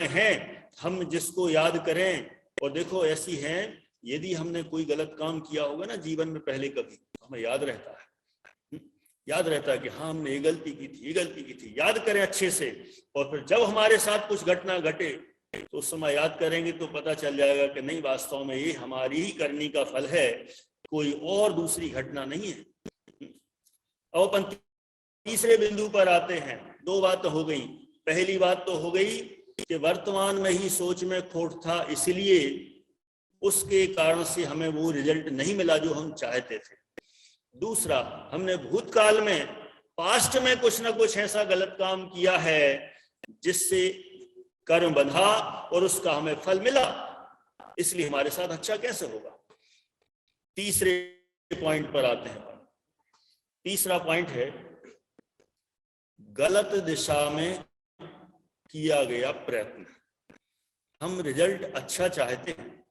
हैं हम जिसको याद करें, और देखो ऐसी हैं, यदि हमने कोई गलत काम किया होगा ना जीवन में पहले कभी, तो हमें याद रहता है कि हाँ हमने ये गलती की थी, याद करें अच्छे से। और फिर जब हमारे साथ कुछ घटना घटे तो उस समय याद करेंगे तो पता चल जाएगा कि नहीं, वास्तव में ये हमारी ही करनी का फल है, कोई और दूसरी घटना नहीं है। अब अपन तीसरे बिंदु पर आते हैं। 2 बात हो गई। पहली बात तो हो गई कि वर्तमान में ही सोच में खोट था, इसलिए उसके कारण से हमें वो रिजल्ट नहीं मिला जो हम चाहते थे। दूसरा, हमने भूतकाल में, पास्ट में कुछ ना कुछ ऐसा गलत काम किया है जिससे कर्म बंधा और उसका हमें फल मिला, इसलिए हमारे साथ अच्छा कैसे होगा। तीसरे पॉइंट पर आते हैं। तीसरा पॉइंट है गलत दिशा में किया गया प्रयत्न। हम रिजल्ट अच्छा चाहते हैं,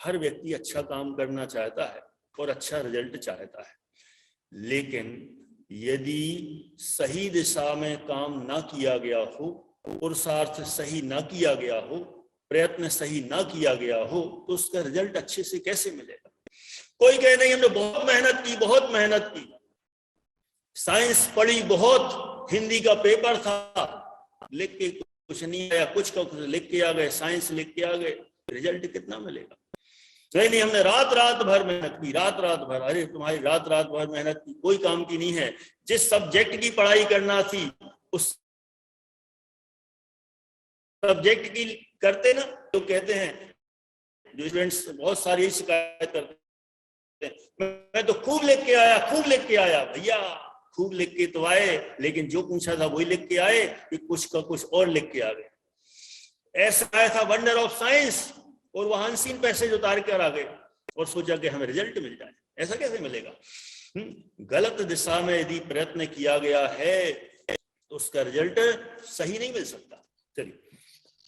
हर व्यक्ति अच्छा काम करना चाहता है और अच्छा रिजल्ट चाहता है, लेकिन यदि सही दिशा में काम ना किया गया हो, पुरुषार्थ सही ना किया गया हो, प्रयत्न सही ना किया गया हो, तो उसका रिजल्ट अच्छे से कैसे मिलेगा। कोई कहे नहीं हमने बहुत मेहनत की, साइंस पढ़ी बहुत, हिंदी का पेपर था, लिख के कुछ नहीं आया, कुछ का कुछ लिख के आ गए, साइंस लिख के आ गए, रिजल्ट कितना मिलेगा। नहीं हमने रात भर मेहनत की, रात भर। अरे तुम्हारी रात भर मेहनत की कोई काम की नहीं है। जिस सब्जेक्ट की पढ़ाई करना थी उस सब्जेक्ट की करते ना, तो कहते हैं जो स्टूडेंट्स बहुत सारी शिकायत करते हैं, मैं तो खूब लिख के आया। भैया खूब लिख के तो आए, लेकिन जो पूछा था वही लिख के आए कि कुछ का कुछ और लिख के आ गए। ऐसा आया था वंडर ऑफ साइंस, और वहां अनसीन पैसेज उतार कर आ गए और सोचा कि हमें रिजल्ट मिल जाए। ऐसा कैसे मिलेगा? गलत दिशा में यदि प्रयत्न किया गया है तो उसका रिजल्ट सही नहीं मिल सकता। चलिए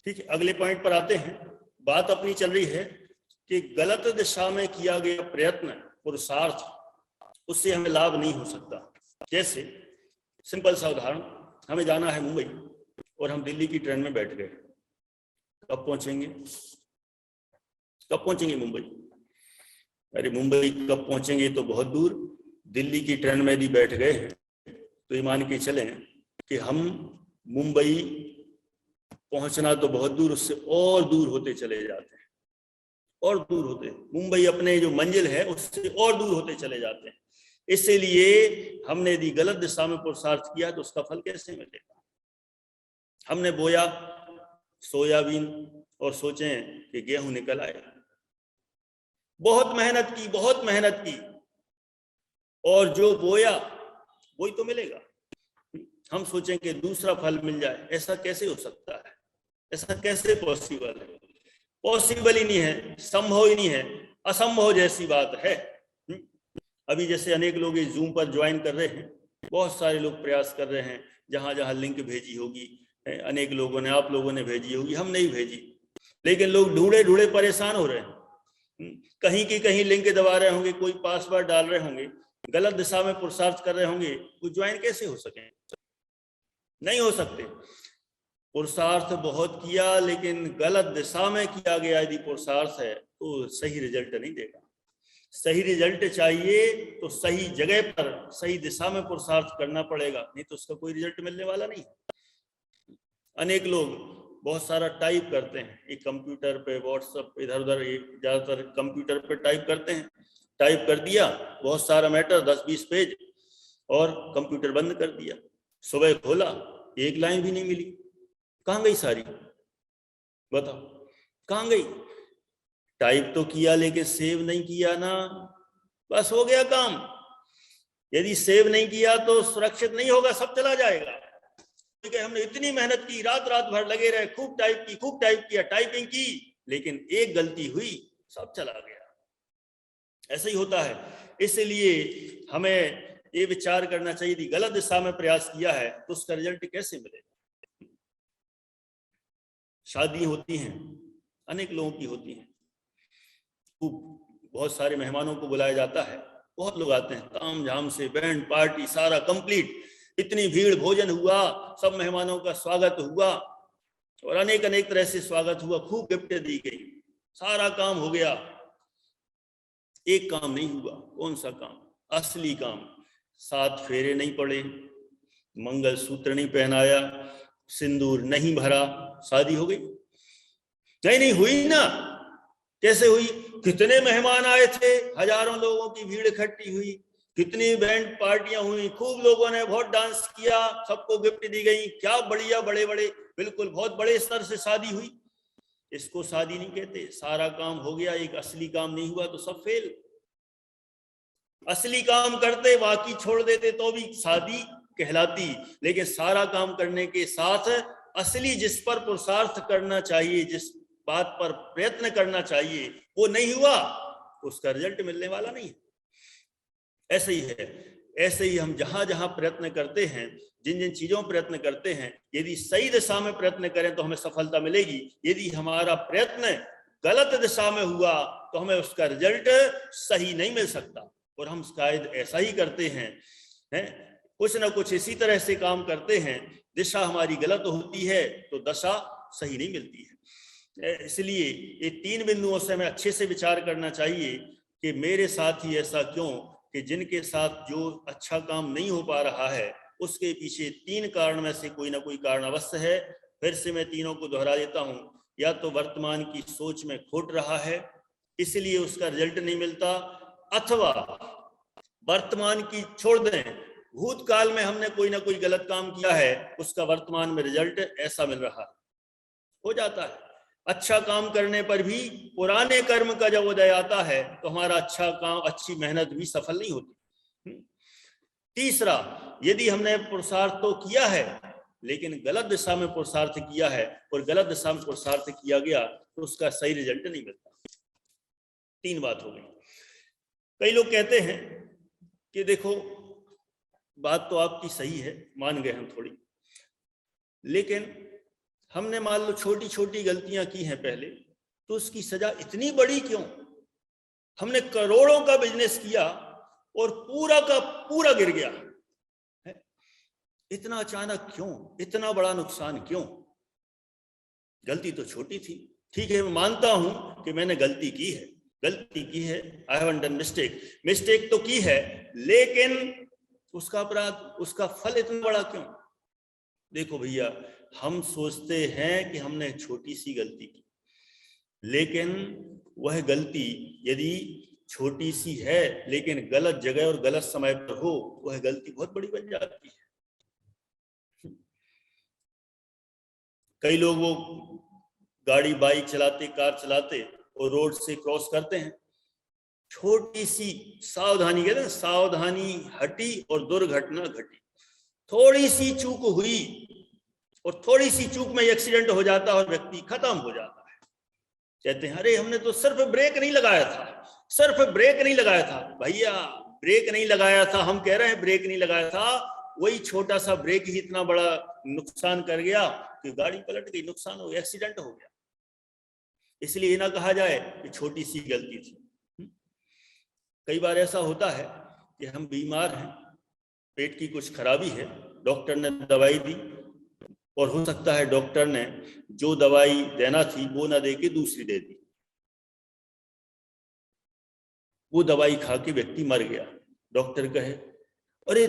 ठीक है, अगले पॉइंट पर आते हैं। बात अपनी चल रही है कि गलत दिशा में किया गया प्रयत्न, पुरुषार्थ, उससे हमें लाभ नहीं हो सकता। जैसे सिंपल सा उदाहरण, हमें जाना है मुंबई और हम दिल्ली की ट्रेन में बैठ गए। कब पहुंचेंगे मुंबई? अरे मुंबई कब पहुंचेंगे तो बहुत दूर, दिल्ली की ट्रेन में यदि बैठ गए हैं तो ये मान के चलें कि हम मुंबई पहुंचना तो बहुत दूर, उससे और दूर होते चले जाते हैं, और दूर होते, मुंबई अपने जो मंजिल है उससे और दूर होते चले जाते हैं। इसलिए हमने यदि गलत दिशा में पुरुषार्थ किया तो उसका फल कैसे मिलेगा। हमने बोया सोयाबीन और सोचे कि गेहूं निकल आए, बहुत मेहनत की और जो बोया वही तो मिलेगा। हम सोचें कि दूसरा फल मिल जाए, ऐसा कैसे हो सकता है, ऐसा कैसे पॉसिबल है? पॉसिबल ही नहीं है, संभव ही नहीं है, असंभव जैसी बात है। अभी जैसे अनेक लोग इस जूम पर ज्वाइन कर रहे हैं, बहुत सारे लोग प्रयास कर रहे हैं, जहां जहां लिंक भेजी होगी अनेक लोगों ने, आप लोगों ने भेजी होगी, हम नहीं भेजी, लेकिन लोग ढूंढे ढूंढे परेशान हो रहे हैं। कहीं की कहीं लिंक दबा रहे होंगे, कोई पासवर्ड डाल रहे होंगे, गलत दिशा में पुरुषार्थ कर रहे होंगे, वो ज्वाइन कैसे हो सके? नहीं हो सकते। पुरुषार्थ बहुत किया लेकिन गलत दिशा में किया गया यदि पुरुषार्थ है तो सही रिजल्ट नहीं देगा। सही रिजल्ट चाहिए तो सही जगह पर सही दिशा में पुरुषार्थ करना पड़ेगा, नहीं तो उसका कोई रिजल्ट मिलने वाला नहीं। अनेक लोग बहुत सारा टाइप करते हैं, एक कंप्यूटर पे, व्हाट्सएप इधर उधर, ज्यादातर कंप्यूटर पे टाइप करते हैं, टाइप कर दिया बहुत सारा मैटर 10-20 पेज और कंप्यूटर बंद कर दिया। सुबह खोला एक लाइन भी नहीं मिली, कहां गई सारी, बताओ कहां गई? टाइप तो किया लेकिन सेव नहीं किया ना, बस हो गया काम। यदि सेव नहीं किया तो सुरक्षित नहीं होगा, सब चला जाएगा। क्योंकि हमने इतनी मेहनत की, रात रात भर लगे रहे, खूब टाइप की, खूब टाइप किया, टाइपिंग की, लेकिन एक गलती हुई, सब चला गया। ऐसा ही होता है। इसलिए हमें ये विचार करना चाहिए कि गलत दिशा में प्रयास किया है तो उसका रिजल्ट कैसे मिलेगा। शादी होती हैं, अनेक लोगों की होती हैं, खूब बहुत सारे मेहमानों को बुलाया जाता है, बहुत लोग आते हैं, ताम झाम से बैंड पार्टी सारा कंप्लीट, इतनी भीड़, भोजन हुआ, सब मेहमानों का स्वागत हुआ और अनेक अनेक तरह से स्वागत हुआ, खूब गिफ्ट दी गई, सारा काम हो गया। एक काम नहीं हुआ। कौन सा काम? असली काम। 7 फेरे नहीं पड़े, मंगलसूत्र नहीं पहनाया, सिंदूर नहीं भरा, शादी हो गई? नहीं हुई ना। कैसे हुई? कितने मेहमान आए थे, हजारों लोगों की भीड़ इकट्ठी हुई, कितनी बैंड पार्टियां हुई, खूब लोगों ने बहुत डांस किया, सबको गिफ्ट दी गई, क्या बढ़िया, बड़े बड़े, बिल्कुल बहुत बड़े स्तर से शादी हुई। इसको शादी नहीं कहते। सारा काम हो गया, एक असली काम नहीं हुआ तो सब फेल। असली काम करते, बाकी छोड़ देते तो भी शादी कहलाती, लेकिन सारा काम करने के साथ असली जिस पर पुरुषार्थ करना चाहिए, जिस बात पर प्रयत्न करना चाहिए, वो नहीं हुआ, उसका रिजल्ट मिलने वाला नहीं है। ऐसे ही है। ऐसे ही हम जहां जहां प्रयत्न करते हैं, जिन जिन चीजों में प्रयत्न करते हैं, यदि सही दिशा में प्रयत्न करें तो हमें सफलता मिलेगी। यदि हमारा प्रयत्न गलत दिशा में हुआ तो हमें उसका रिजल्ट सही नहीं मिल सकता। और हम शायद ऐसा ही करते हैं, कुछ ना कुछ इसी तरह से काम करते हैं, दिशा हमारी गलत होती है तो दशा सही नहीं मिलती है। इसलिए ये 3 बिंदुओं से हमें अच्छे से विचार करना चाहिए कि मेरे साथ ही ऐसा क्यों, कि जिनके साथ जो अच्छा काम नहीं हो पा रहा है उसके पीछे 3 कारण में से कोई ना कोई कारण अवश्य है। फिर से मैं तीनों को दोहरा देता हूं। या तो वर्तमान की सोच में खोट रहा है, इसलिए उसका रिजल्ट नहीं मिलता, अथवा वर्तमान की छोड़ दें, भूतकाल में हमने कोई ना कोई गलत काम किया है, उसका वर्तमान में रिजल्ट ऐसा मिल रहा है। हो जाता है। अच्छा काम करने पर भी पुराने कर्म का जब उदय आता है तो हमारा अच्छा काम, अच्छी मेहनत भी सफल नहीं होती। तीसरा, यदि हमने पुरुषार्थ तो किया है लेकिन गलत दिशा में पुरुषार्थ किया है और गलत दिशा में पुरुषार्थ किया गया तो उसका सही रिजल्ट नहीं मिलता। 3 बात हो गई। कई लोग कहते हैं कि देखो बात तो आपकी सही है, मान गए हम थोड़ी, लेकिन हमने मान लो छोटी छोटी गलतियां की हैं पहले, तो उसकी सजा इतनी बड़ी क्यों? हमने करोड़ों का बिजनेस किया और पूरा का पूरा गिर गया, इतना अचानक क्यों? इतना बड़ा नुकसान क्यों? गलती तो छोटी थी, ठीक है, मैं मानता हूं कि मैंने गलती की है, गलती की है, I have done mistake, mistake तो की है, लेकिन उसका अपराध, उसका फल इतना बड़ा क्यों? देखो भैया, हम सोचते हैं कि हमने छोटी सी गलती की, लेकिन वह गलती यदि छोटी सी है लेकिन गलत जगह और गलत समय पर हो, वह गलती बहुत बड़ी बन जाती है। कई लोग वो गाड़ी, बाइक चलाते, कार चलाते और रोड से क्रॉस करते हैं, छोटी सी सावधानी, कहते हैं सावधानी हटी और दुर्घटना घटी। थोड़ी सी चूक हुई और थोड़ी सी चूक में एक्सीडेंट हो जाता है और व्यक्ति खत्म हो जाता है। कहते हैं अरे हमने तो सिर्फ ब्रेक नहीं लगाया था, सिर्फ ब्रेक नहीं लगाया था। भैया ब्रेक नहीं लगाया था, हम कह रहे हैं ब्रेक नहीं लगाया था, वही छोटा सा ब्रेक ही इतना बड़ा नुकसान कर गया कि गाड़ी पलट गई, नुकसान हो गया, एक्सीडेंट हो गया। इसलिए ना कहा जाए कि छोटी सी गलती थी। कई बार ऐसा होता है कि हम बीमार हैं, पेट की कुछ खराबी है, डॉक्टर ने दवाई दी और हो सकता है डॉक्टर ने जो दवाई देना थी वो ना दे के दूसरी दे दी, वो दवाई खा के व्यक्ति मर गया। डॉक्टर कहे अरे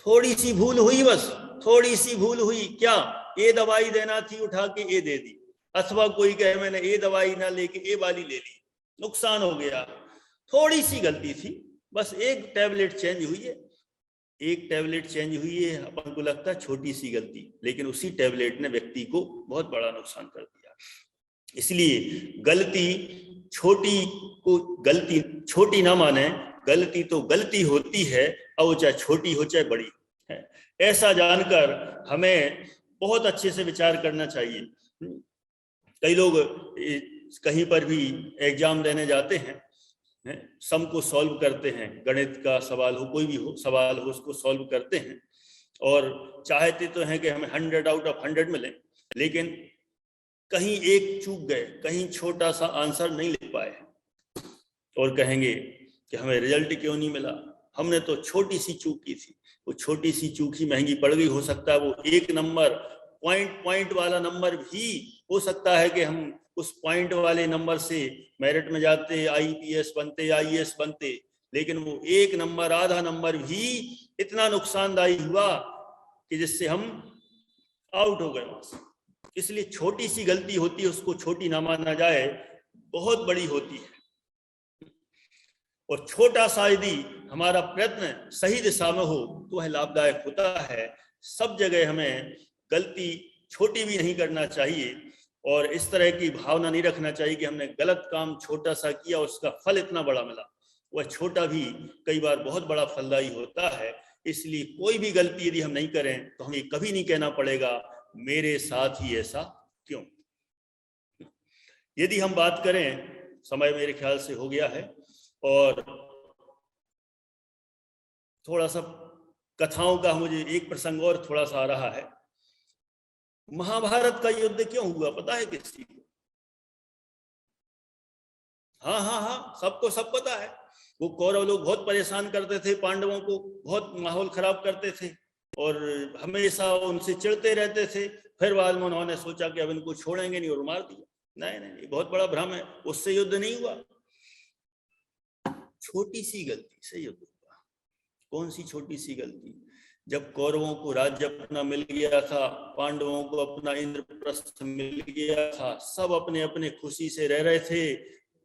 थोड़ी सी भूल हुई, बस थोड़ी सी भूल हुई, क्या ये दवाई देना थी उठा के ये दे दी, अथवा कोई कहे मैंने ये दवाई ना लेके ये वाली ले ली, नुकसान हो गया। थोड़ी सी गलती थी, बस एक टैबलेट चेंज हुई है, एक टैबलेट चेंज हुई है, अपन को लगता है छोटी सी गलती, लेकिन उसी टैबलेट ने व्यक्ति को बहुत बड़ा नुकसान कर दिया। इसलिए गलती छोटी को गलती छोटी ना माने, गलती तो गलती होती है, और वो चाहे छोटी हो चाहे बड़ी है। ऐसा जानकर हमें बहुत अच्छे से विचार करना चाहिए। कई लोग कहीं पर भी एग्जाम देने जाते हैं, सम को सॉल्व करते हैं, गणित का सवाल हो, कोई भी हो सवाल हो, उसको सॉल्व करते हैं और चाहते तो हैं कि हमें 100 आउट ऑफ 100 मिले, लेकिन कहीं एक चूक गए, कहीं छोटा सा आंसर नहीं लिख पाए और कहेंगे कि हमें रिजल्ट क्यों नहीं मिला, हमने तो छोटी सी चूक की थी। वो छोटी सी चूक ही महंगी पड़ गई। हो सकता है वो एक नंबर पॉइंट वाला नंबर भी हो सकता है कि हम उस पॉइंट वाले नंबर से मेरिट में जाते, IPS बनते, IAS बनते, लेकिन वो एक नंबर, आधा नंबर भी इतना नुकसानदायी हुआ कि जिससे हम आउट हो गए वहां से। इसलिए छोटी सी गलती होती है, उसको छोटी ना माना जाए, बहुत बड़ी होती है। और छोटा सा यदि हमारा प्रयत्न सही दिशा में हो तो वह लाभदायक होता है। सब जगह हमें गलती छोटी भी नहीं करना चाहिए और इस तरह की भावना नहीं रखना चाहिए कि हमने गलत काम छोटा सा किया, उसका फल इतना बड़ा मिला। वह छोटा भी कई बार बहुत बड़ा फलदायी होता है। इसलिए कोई भी गलती यदि हम नहीं करें तो हमें कभी नहीं कहना पड़ेगा मेरे साथ ही ऐसा क्यों। यदि हम बात करें, समय मेरे ख्याल से हो गया है और थोड़ा सा कथाओं का मुझे एक प्रसंग और थोड़ा सा आ रहा है। महाभारत का युद्ध क्यों हुआ पता है किसी को? हाँ, सबको सब पता है। वो कौरव लोग बहुत परेशान करते थे पांडवों को, बहुत माहौल खराब करते थे और हमेशा उनसे चिढ़ते रहते थे। फिर बाद में उन्होंने सोचा कि अब इनको छोड़ेंगे नहीं और मार दिया। नहीं, ये बहुत बड़ा भ्रम है, उससे युद्ध नहीं हुआ, छोटी सी गलती से युद्ध हुआ। कौन सी छोटी सी गलती? जब कौरवों को राज्य अपना मिल गया था, पांडवों को अपना इंद्रप्रस्थ मिल गया था, सब अपने अपने खुशी से रह रहे थे।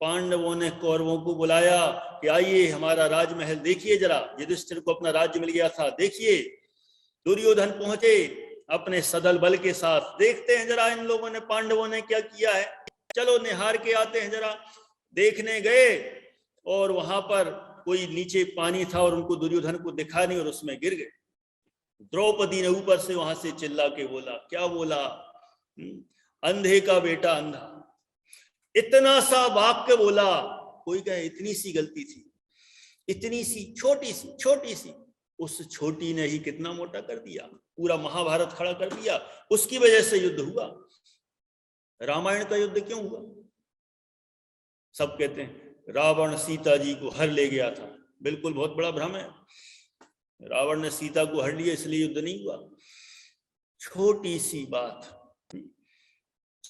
पांडवों ने कौरवों को बुलाया कि आइए हमारा राजमहल देखिए जरा, युधिष्ठिर को अपना राज्य मिल गया था, देखिए। दुर्योधन पहुंचे अपने सदल बल के साथ, देखते हैं जरा इन लोगों ने, पांडवों ने क्या किया है, चलो निहार के आते हैं जरा। देखने गए और वहां पर कोई नीचे पानी था और उनको दुर्योधन को दिखा नहीं और उसमें गिर गए। द्रौपदी ने ऊपर से वहां से चिल्ला के बोला, क्या बोला? अंधे का बेटा अंधा, इतना सा वाक्य बोला। कोई कहे इतनी सी गलती थी, इतनी सी छोटी सी, उस छोटी ने ही कितना मोटा कर दिया, पूरा महाभारत खड़ा कर दिया। उसकी वजह से युद्ध हुआ। रामायण का युद्ध क्यों हुआ? सब कहते हैं रावण सीता जी को हर ले गया था, बिल्कुल बहुत बड़ा भ्रम है। रावण ने सीता को हर लिया इसलिए युद्ध नहीं हुआ। छोटी सी बात,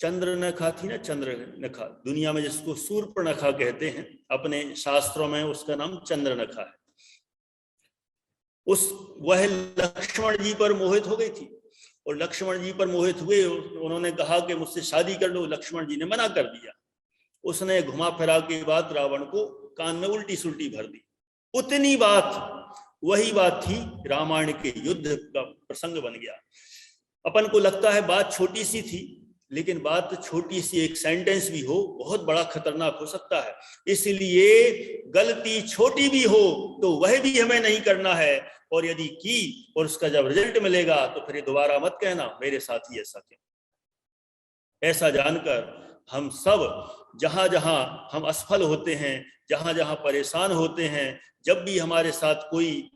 चंद्रनखा थी ना, चंद्रनखा, दुनिया में जिसको सूर्पनखा कहते हैं, अपने शास्त्रों में उसका नाम चंद्रनखा है। वह लक्ष्मण जी पर मोहित हो गई थी और लक्ष्मण जी पर मोहित हुए, उन्होंने कहा कि मुझसे शादी कर लो। लक्ष्मण जी ने मना कर दिया। उसने घुमा फिरा के बात रावण को कान में उल्टी सुल्टी भर दी। उतनी बात, वही बात थी, रामायण के युद्ध का प्रसंग बन गया। अपन को लगता है बात छोटी सी थी, लेकिन बात छोटी सी एक सेंटेंस भी हो बहुत बड़ा खतरनाक हो सकता है। इसलिए गलती छोटी भी हो तो वह भी हमें नहीं करना है, और यदि की और उसका जब रिजल्ट मिलेगा तो फिर दोबारा मत कहना मेरे साथ ही ऐसा क्यों। ऐसा जानकर हम सब जहां जहां हम असफल होते हैं, जहां जहां परेशान होते हैं, जब भी हमारे साथ कोई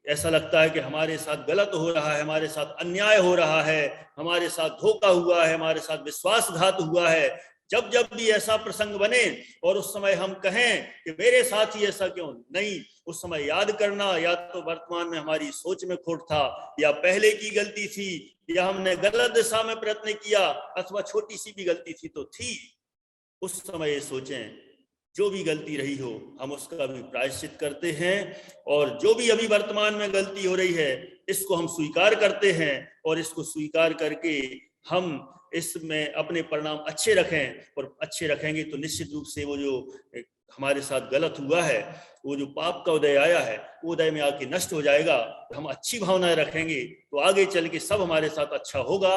ऐसा लगता है कि हमारे साथ गलत हो रहा है, हमारे साथ अन्याय हो रहा है, हमारे साथ धोखा हुआ है, हमारे साथ विश्वासघात हुआ है, जब जब भी ऐसा प्रसंग बने और उस समय हम कहें कि मेरे साथ ही ऐसा क्यों, नहीं, उस समय याद करना या तो वर्तमान में हमारी सोच में खोट था, या पहले की गलती थी, या हमने गलत दिशा में प्रयत्न किया, अथवा छोटी सी भी गलती थी तो थी। उस समय ये सोचें, जो भी गलती रही हो हम उसका भी प्रायश्चित करते हैं, और जो भी अभी वर्तमान में गलती हो रही है इसको हम स्वीकार करते हैं, और इसको स्वीकार करके हम इसमें अपने परिणाम अच्छे रखें, और अच्छे रखेंगे तो निश्चित रूप से वो जो हमारे साथ गलत हुआ है, वो जो पाप का उदय आया है, वो उदय में आके नष्ट हो जाएगा। हम अच्छी भावनाएं रखेंगे तो आगे चल के सब हमारे साथ अच्छा होगा,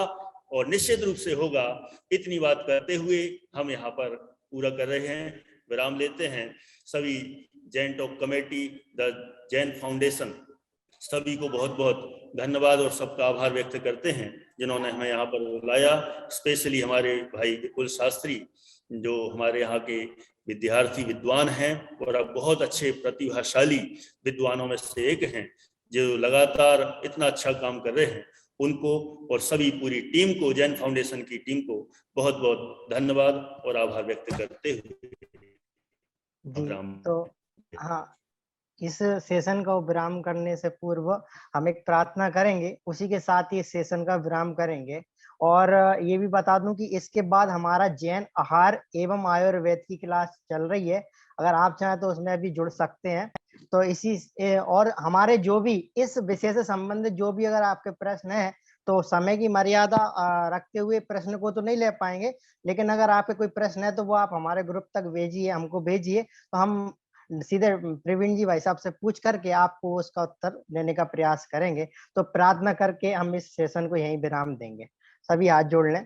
और निश्चित रूप से होगा। इतनी बात करते हुए हम यहाँ पर पूरा कर रहे हैं, विराम लेते हैं। सभी Jain talk committee, the Jain foundation, सभी को बहुत बहुत धन्यवाद और सबका आभार व्यक्त करते हैं जिन्होंने हमें यहाँ पर बुलाया। स्पेशली हमारे भाई विपुल शास्त्री, जो हमारे यहाँ के विद्यार्थी विद्वान हैं और अब बहुत अच्छे प्रतिभाशाली विद्वानों में से एक हैं, जो लगातार इतना अच्छा काम कर रहे हैं, उनको और सभी पूरी टीम को, जैन फाउंडेशन की टीम को बहुत बहुत धन्यवाद और आभार व्यक्त करते हुए
तो हाँ, इस सेशन का विराम करने से पूर्व हम एक प्रार्थना करेंगे, उसी के साथ ही इस सेशन का विराम करेंगे। और ये भी बता दूं कि इसके बाद हमारा जैन आहार एवं आयुर्वेद की क्लास चल रही है, अगर आप चाहें तो उसमें भी जुड़ सकते हैं। तो और हमारे जो भी इस विषय से संबंधित जो भी अगर आपके प्रश्न हैं, तो समय की मर्यादा रखते हुए प्रश्न को तो नहीं ले पाएंगे, लेकिन अगर आपके कोई प्रश्न है तो वो आप हमारे ग्रुप तक भेजिए, हमको भेजिए, तो हम सीधे प्रवीण जी भाई साहब से पूछ करके आपको उसका उत्तर देने का प्रयास करेंगे। तो प्रार्थना करके हम इस सेशन को यहीं विराम देंगे। सभी हाथ जोड़ लें।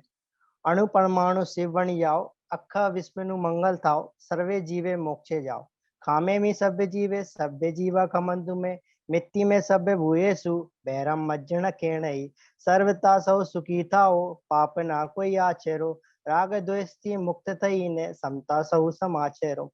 अणु परमाणु शिव बन जाओ, अखा विश्वनु मंगल थाओ, सर्वे जीवे मोक्षे जाओ। खामे में सभ्य जीवे, सभ्य जीवा खमंतु में, मिट्टी में सभ्य भूयेसु, बैरम मज्जन केणई, सर्वता सौ सुखी थाओ, पाप ना कोई आचेरो, राग द्वेष मुक्त थई ने, समता सौ समाचेरो।